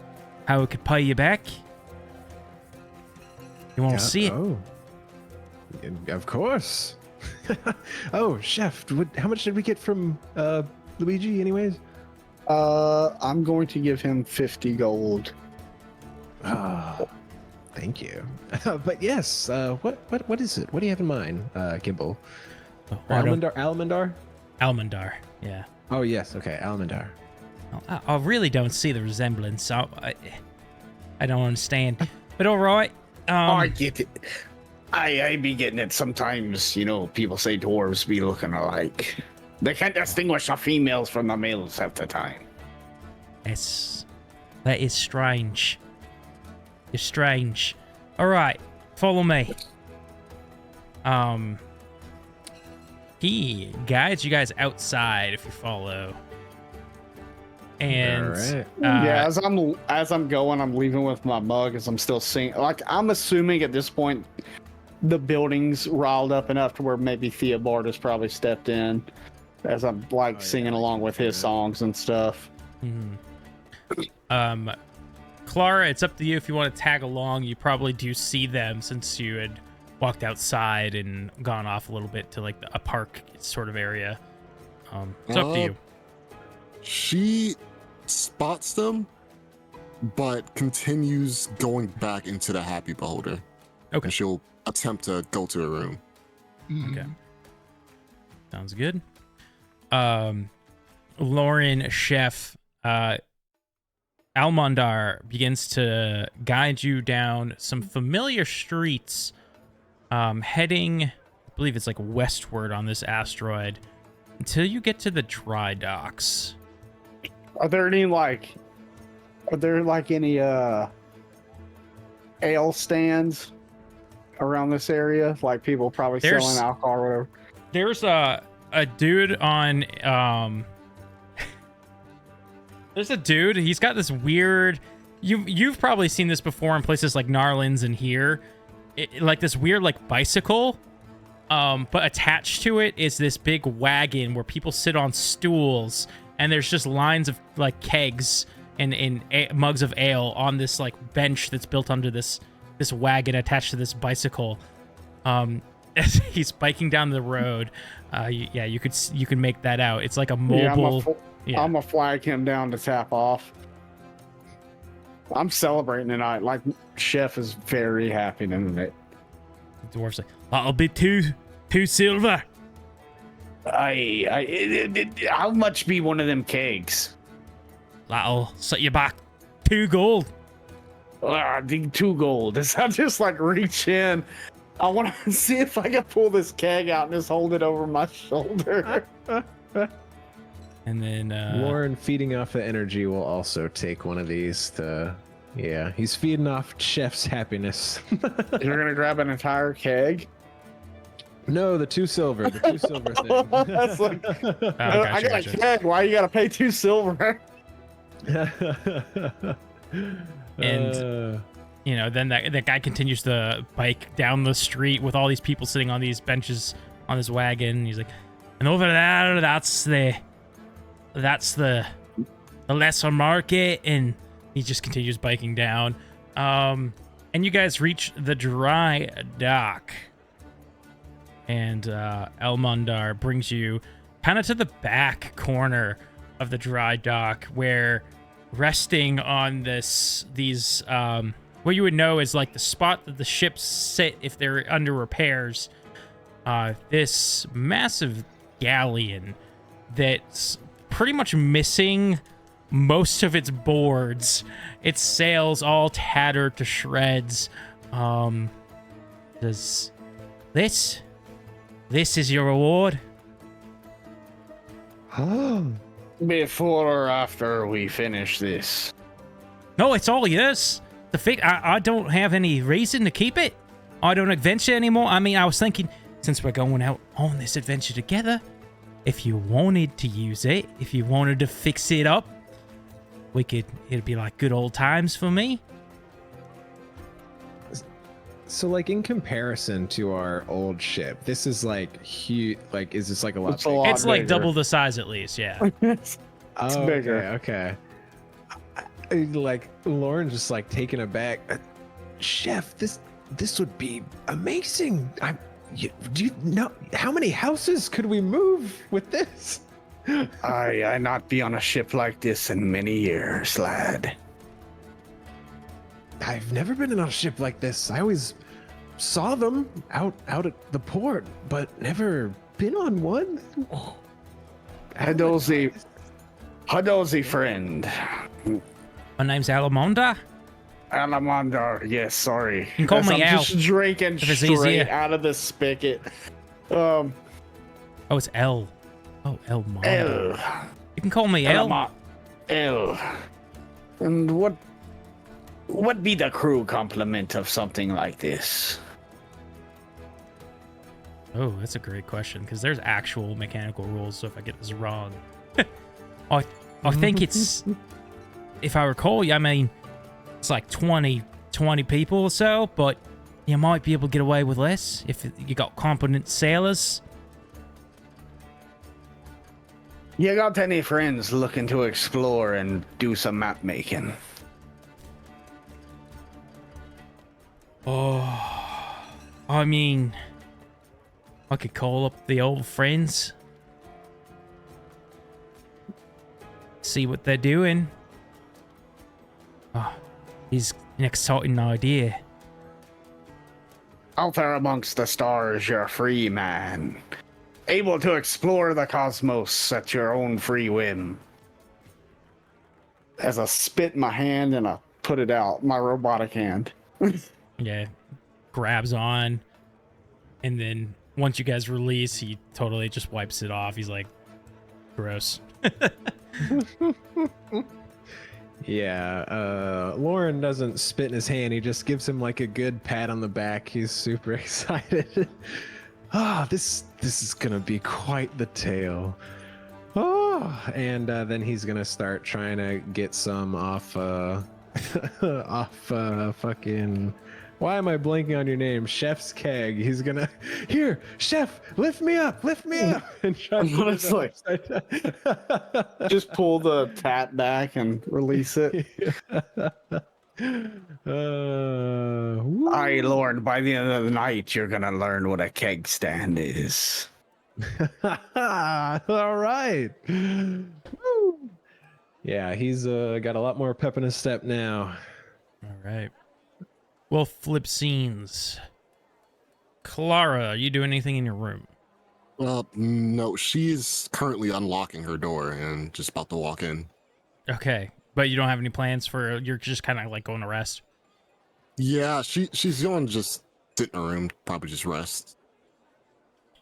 how I could pay you back. You want to see it? Oh, of course. Oh, chef, how much did we get from Luigi, anyways? I'm going to give him 50 gold. Ah, thank you. But yes, what is it? What do you have in mind, Gimble? Almondar? Almondar, yeah. Oh yes, okay, Almondar. I really don't see the resemblance. I don't understand. But all right. I get it. I be getting it sometimes. You know, people say dwarves be looking alike. They can't distinguish the females from the males at the time. That is strange. It's strange. All right, follow me. He guides you guys outside if you follow. And all right. Yeah, as I'm going, I'm leaving with my mug as I'm still singing. Like, I'm assuming at this point the building's riled up enough to where maybe Theobald has probably stepped in as I'm singing along with his songs and stuff. Mm-hmm. Clara, it's up to you if you want to tag along. You probably do see them since you had walked outside and gone off a little bit to like a park sort of area. It's up to you. She spots them, but continues going back into the happy beholder. Okay. And she'll attempt to go to her room. Okay. Sounds good. Lauren, chef, Almondar begins to guide you down some familiar streets, heading, I believe it's like westward on this asteroid, until you get to the dry docks. Are there any ale stands around this area? Like people probably selling alcohol or whatever. There's a dude on there's a dude, he's got this weird, you've probably seen this before in places like Narlands and here, like this weird like bicycle, but attached to it is this big wagon where people sit on stools, and there's just lines of like kegs and mugs of ale on this like bench that's built under this wagon attached to this bicycle. As he's biking down the road, you can make that out. It's like a mobile. I'm gonna flag him down to tap off. I'm celebrating tonight. Like, chef is very happy tonight. The dwarf's like, that'll be two silver. How much be one of them kegs? That'll set you back 2 gold. I think 2 gold. Is that just like reach in? I want to see if I can pull this keg out and just hold it over my shoulder. And then Lauren, feeding off the energy, will also take one of these to. Yeah, he's feeding off chef's happiness. You're gonna grab an entire keg? No, the 2 silver. The 2 silver thing. That's like, gotcha, I got a keg. Why you gotta pay 2 silver? And you know, then that guy continues to bike down the street with all these people sitting on these benches on this wagon. He's like, and over there, that's the lesser market, and he just continues biking down. And you guys reach the dry dock, and Almondar brings you kind of to the back corner of the dry dock, where resting on these what you would know is like the spot that the ships sit if they're under repairs, this massive galleon that's pretty much missing most of its boards, its sails all tattered to shreds. Does this is your reward? Before or after we finish this? No, it's all yours. I don't have any reason to keep it. I don't adventure anymore. I mean, I was thinking, since we're going out on this adventure together, if you wanted to use it, if you wanted to fix it up, it'd be like good old times for me. So, like, in comparison to our old ship, this is like huge. Like, is this like a lot? It's a lot It's like bigger. double the size at least, yeah. It's Oh, bigger. Okay. Like Lauren, just like taken aback. Chef, this would be amazing. Do you know how many houses could we move with this? I not be on a ship like this in many years, lad. I've never been on a ship like this. I always saw them out at the port, but never been on one. Hadozi, friend. My name's Alamonda. Alamandar, yes, sorry. You can call As me I'm Al, just drinking if it's straight easier. out of the spigot. Oh, it's L. Oh, Elmonda. El. You can call me L. El. And what be the crew complement of something like this? Oh, that's a great question, because there's actual mechanical rules, so if I get this wrong. I think it's, if I recall, I mean, it's like 20 people or so, but you might be able to get away with less if you got competent sailors. You got any friends looking to explore and do some map making? Oh, I mean, I could call up the old friends, see what they're doing. Oh, is an exciting idea. Out there amongst the stars, you're a free man, able to explore the cosmos at your own free whim. As I spit my hand and I put it out, my robotic hand. Yeah, grabs on, and then once you guys release, he totally just wipes it off. He's like, gross. Yeah, Lauren doesn't spit in his hand. He just gives him like a good pat on the back. He's super excited. This is gonna be quite the tale. And then he's gonna start trying to get some off fucking. Why am I blanking on your name? Chef's keg. He's gonna, here, chef, lift me up, and try to Honestly. Just pull the tat back and release it. Woo. Aye, Lord, by the end of the night, you're gonna learn what a keg stand is. All right. Woo. Yeah, he's got a lot more pep in his step now. All right. Well, flip scenes. Clara, are you doing anything in your room? No, she's currently unlocking her door and just about to walk in. Okay, but you don't have any plans for, you're just kind of like going to rest? Yeah, she's going to just sit in her room, probably just rest.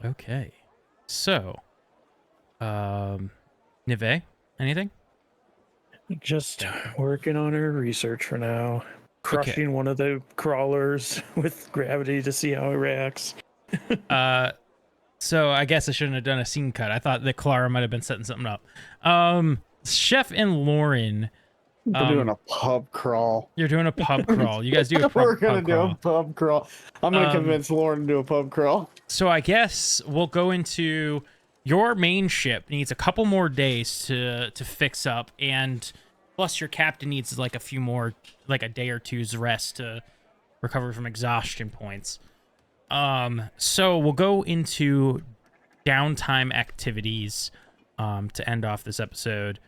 Okay. So, Nive, anything? Just working on her research for now. Crushing one of the crawlers with gravity to see how it reacts. So I guess I shouldn't have done a scene cut. I thought that Clara might have been setting something up. Chef and Lauren, We're doing a pub crawl. you're doing a pub crawl. You guys do a We're pub gonna do crawl. a pub crawl. I'm gonna convince Lauren to do a pub crawl. So I guess we'll go into your main ship needs a couple more days to fix up, and plus your captain needs like a few more, like a day or two's rest to recover from exhaustion points. So we'll go into downtime activities to end off this episode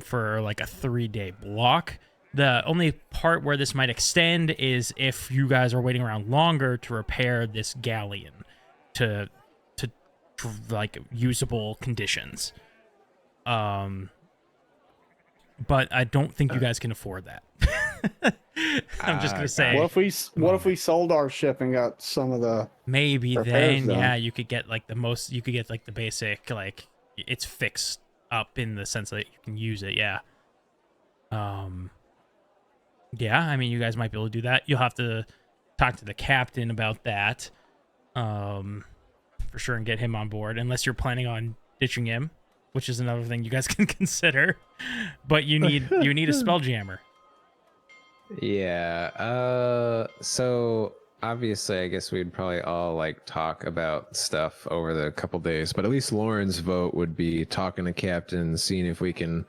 for like a 3-day block. The only part where this might extend is if you guys are waiting around longer to repair this galleon to like usable conditions. But I don't think you guys can afford that. I'm just gonna say What if we sold our ship and got some of the maybe repairs then done? yeah, you could get like the most, you could get like the basic, like it's fixed up in the sense that you can use it. Yeah. Yeah, I mean, you guys might be able to do that. You'll have to talk to the captain about that, for sure, and get him on board, unless you're planning on ditching him, which is another thing you guys can consider. But you need a Spelljammer. Yeah. So obviously, I guess we'd probably all like talk about stuff over the couple days, but at least Lauren's vote would be talking to captain, seeing if we can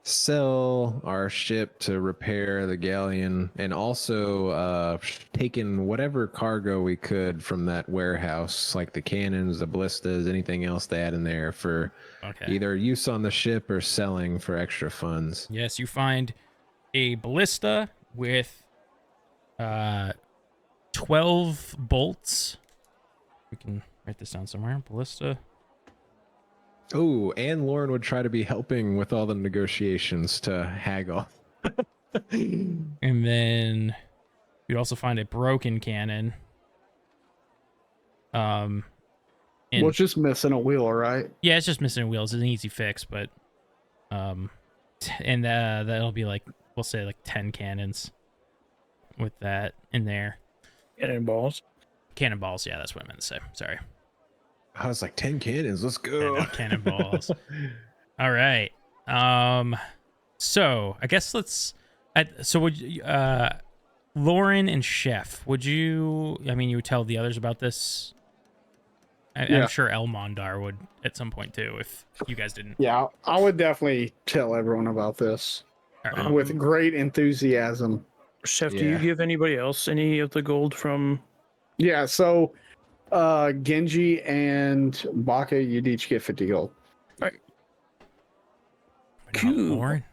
sell our ship to repair the galleon, and also taking whatever cargo we could from that warehouse, like the cannons, the ballistas, anything else they had in there for either use on the ship or selling for extra funds. Yes, you find a ballista with 12 bolts. We can write this down somewhere. Ballista. Oh, and Lauren would try to be helping with all the negotiations to haggle. And then you'd also find a broken cannon. Well, it's just missing a wheel, right? Yeah, it's just missing wheels. It's an easy fix, but and that'll be like, we'll say like 10 cannons with that in there. Cannonballs. Cannonballs, yeah, that's what I meant to say. Sorry. I was like, 10 cannons, let's go. Yeah, no, cannonballs. All right. So I guess so would you, Lauren and Chef, would you, I mean, you would tell the others about this? I'm sure Elmondar would at some point too, if you guys didn't. Yeah, I would definitely tell everyone about this with great enthusiasm. Chef, do you give anybody else any of the gold from? Yeah, so Ginghi and Baka, you'd each get 50 gold. All right. Cool. Lauren?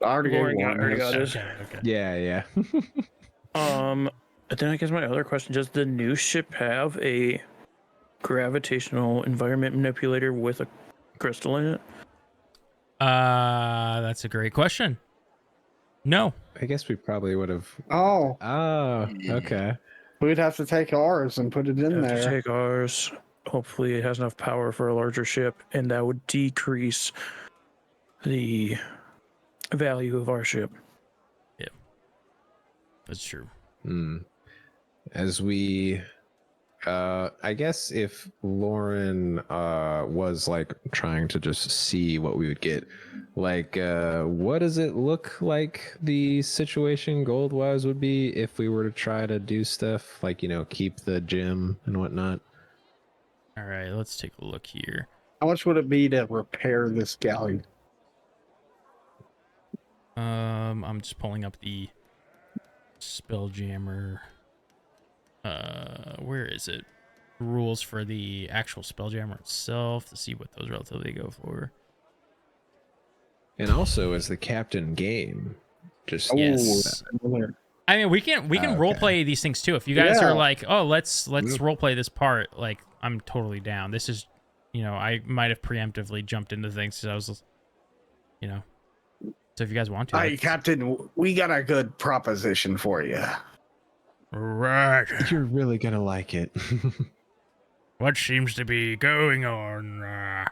I already got it. Okay. Yeah. And then I guess my other question, does the new ship have a gravitational environment manipulator with a crystal in it? That's a great question. No. I guess we probably would have. Oh, okay. we'd have to take ours and put it in Have to there. take ours. Hopefully it has enough power for a larger ship, and that would decrease the value of our ship. Yeah. That's true. As we I guess if Lauren was like trying to just see what we would get, like what does it look like the situation gold wise would be if we were to try to do stuff like, you know, keep the gym and whatnot? All right, let's take a look here. How much would it be to repair this galleon? I'm just pulling up the Spelljammer. Where is it? Rules for the actual Spelljammer itself to see what those relatively go for. And also as the captain game, just yes. I mean, we can role play these things too. If you guys are like, oh, let's role play this part, like I'm totally down. This is, you know, I might have preemptively jumped into things because I was, you know. So if you guys want to, Hey, Captain, we got a good proposition for you. Right. You're really gonna like it. What seems to be going on?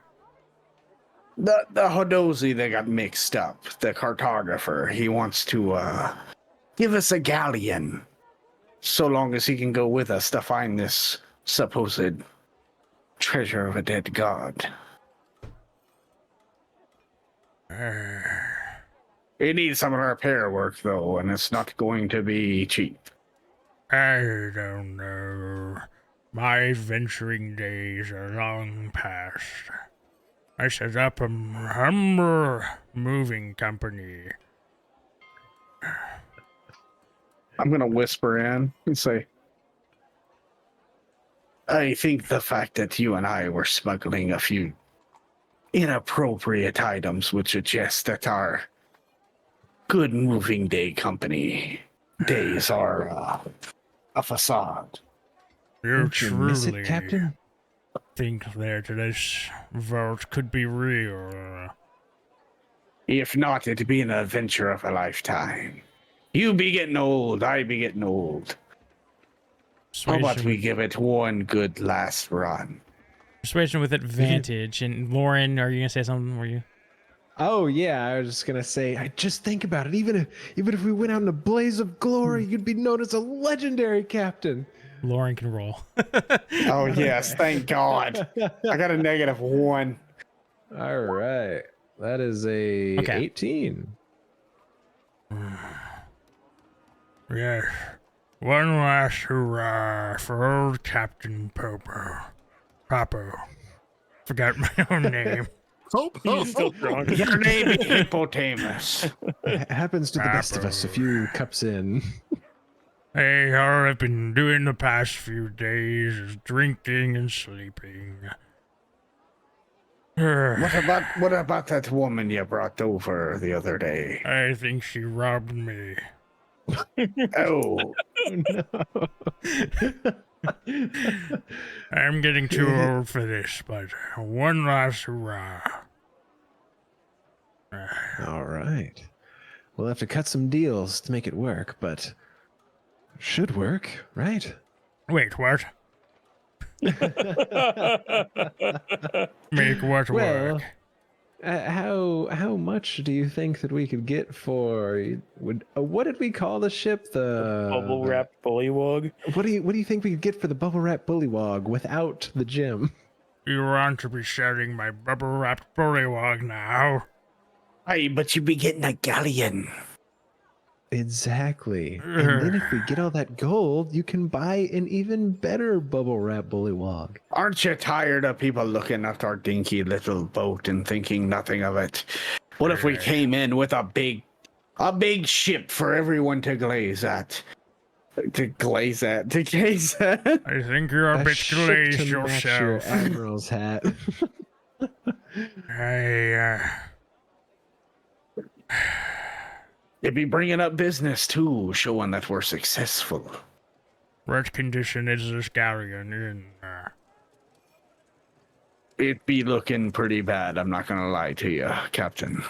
The Hodozi that got mixed up, the cartographer, he wants to give us a galleon, so long as he can go with us to find this supposed treasure of a dead god. It needs some repair work, though, and it's not going to be cheap. I don't know. My adventuring days are long past. I set up a humble moving company. I'm going to whisper in and say, I think the fact that you and I were smuggling a few inappropriate items would suggest that our good moving day company days are a facade. You miss it, truly Captain? think that this vault could be real? If not, it'd be an adventure of a lifetime. You be getting old, I be getting old. How about we give it one good last run? Persuasion with advantage. And Lauren, are you gonna say something? Were you? Oh yeah, I was just gonna say. I just think about it. Even if we went out in a blaze of glory, you'd be known as a legendary captain. Lauren can roll. Oh yes, thank God. I got a -1. All right, that is a Okay. 18. Yes. One last hurrah for old Captain Popo. Forgot my own name. He's still drunk. Your name is Hippopotamus. Happens to the best of us a few cups in. Hey, all I've been doing the past few days is drinking and sleeping. What about that woman you brought over the other day? I think she robbed me. Oh, I'm getting too old for this, but one last hurrah. All right. We'll have to cut some deals to make it work, but should work, right? Wait, what? Make what Well, work? how much do you think that we could get for? What did we call the ship? The Bubble wrap bullywug. What do you think we could get for the bubble wrap bullywog without the gym? You want to be selling my bubble-wrapped bullywog now? hey, but you be getting a galleon. Exactly. And then if we get all that gold, you can buy an even better bubble wrap bullywog. Aren't you tired of people looking at our dinky little boat and thinking nothing of it? What if we came in with a big ship for everyone to gaze at? To gaze at. I think you're a bit ship glazed to match your yourself. admiral's hat. You'd be bringing up business too, showing that we're successful. What condition is this galleon in? It'd be looking pretty bad, I'm not gonna lie to you, Captain.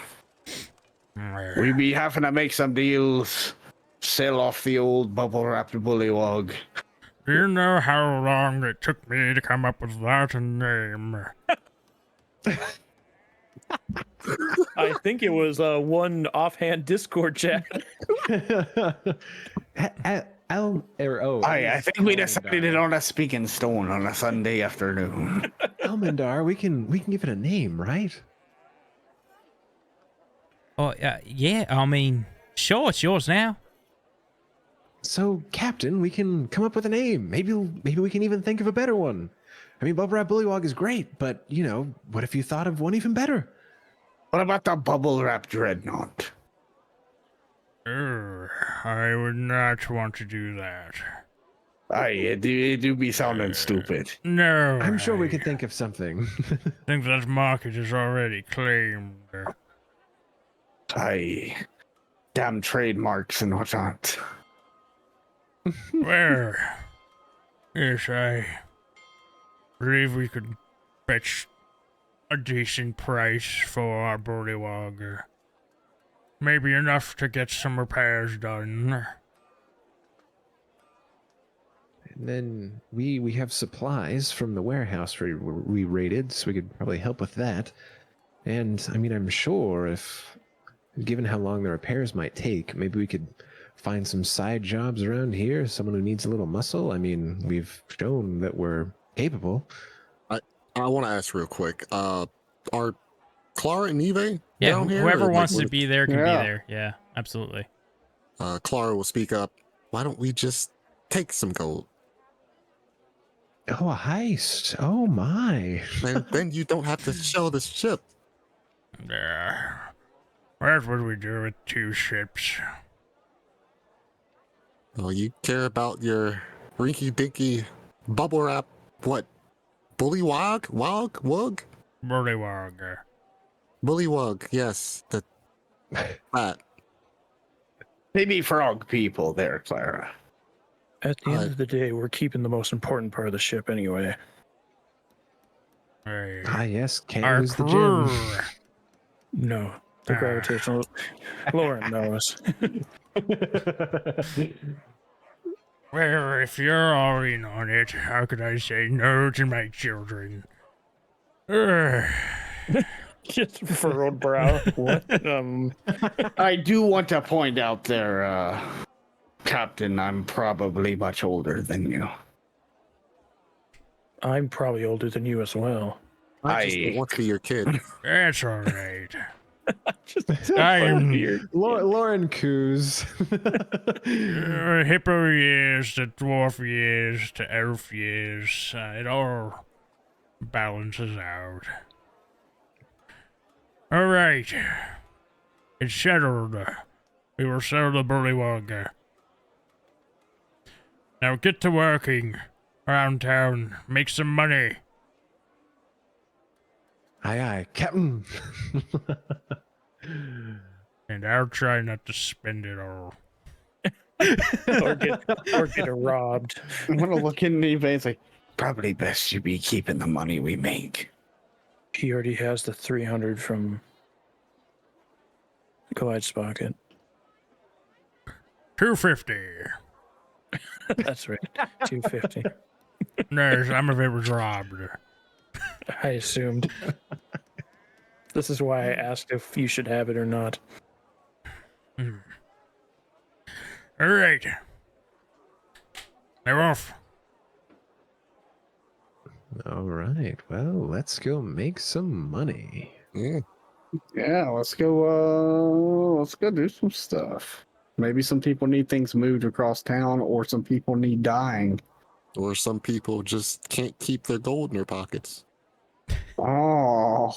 We'd be having to make some deals, sell off the old bubble-wrapped bullywog. Do you know how long it took me to come up with that name? I think it was one offhand Discord chat. I think we decided it on a speaking stone on a Sunday afternoon. Elmendar, we can give it a name, right? Oh, yeah. I mean, sure, it's yours now. So, Captain, we can come up with a name. Maybe we can even think of a better one. I mean, Bubble Wrap Bullywog is great, but what if you thought of one even better? What about the bubble-wrap dreadnought? I would not want to do that. It do be sounding stupid. No. I'm sure we could think of something. I think that market is already claimed. Damn trademarks and whatnot. Well, yes, I believe we could fetch a decent price for our bullywog. Maybe enough to get some repairs done. And then we have supplies from the warehouse we raided, so we could probably help with that. And I mean, I'm sure given how long the repairs might take, maybe we could find some side jobs around here, someone who needs a little muscle. I mean, we've shown that we're capable. I want to ask real quick. Are Clara and Neve Yeah, down here? whoever Or, wants like, to be there can be Yeah. there. Yeah, absolutely. Clara will speak up. Why don't we just take some gold? Oh, a heist. Oh my. And then you don't have to show the ship. What would we do with 2 ships? Oh, you care about your rinky dinky bubble wrap, what? Bullywog? Wug? Bullywog. Bullywug, yes. That. Maybe frog people there, Clara. At the end of the day, we're keeping the most important part of the ship anyway. Hey. Ah, yes. Can't Our lose the crew. gym. No, the gravitational. Lauren knows. Well, if you're all in on it, how could I say no to my children? Just furrowed brow. What? I do want to point out there, Captain, I'm probably much older than you. I'm probably older than you as well. I just don't want to be your kid. That's all right. I'm Lauren coos. Hippo years to dwarf years to elf years. It all balances out. All right. It's settled. We will sell the bullywug. Now get to working around town. Make some money. Aye, aye, Captain. And I'll try not to spend it all. or get robbed. I'm gonna look in the veins like, probably best you be keeping the money we make. He already has the 300 from Clyde's pocket. 250. That's right. 250. No, some of it was robbed. I assumed. This is why I asked if you should have it or not. All right. They're off. All right. Well, let's go make some money. Yeah. Yeah, let's go do some stuff. Maybe some people need things moved across town, or some people need dying. Or some people just can't keep their gold in their pockets. Oh,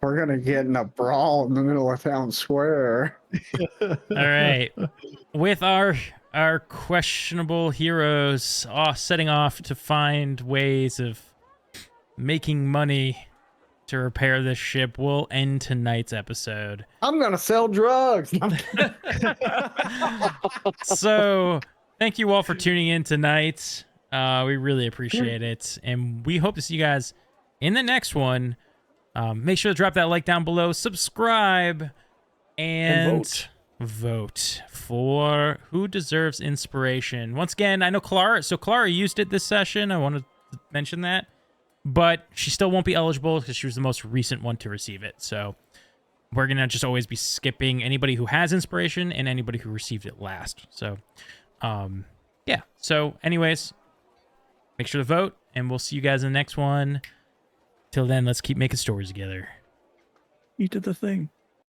we're gonna get in a brawl in the middle of town square. all right. With our questionable heroes setting off to find ways of making money to repair this ship, we'll end tonight's episode. I'm gonna sell drugs. So thank you all for tuning in tonight. We really appreciate it, and we hope to see you guys in the next one. Make sure to drop that like down below, subscribe, and vote for who deserves inspiration. Once again, I know Clara used it this session. I wanted to mention that, but she still won't be eligible because she was the most recent one to receive it. So we're gonna just always be skipping anybody who has inspiration and anybody who received it last. So yeah, so anyways, make sure to vote, and we'll see you guys in the next one. Till then, let's keep making stories together. You did the thing.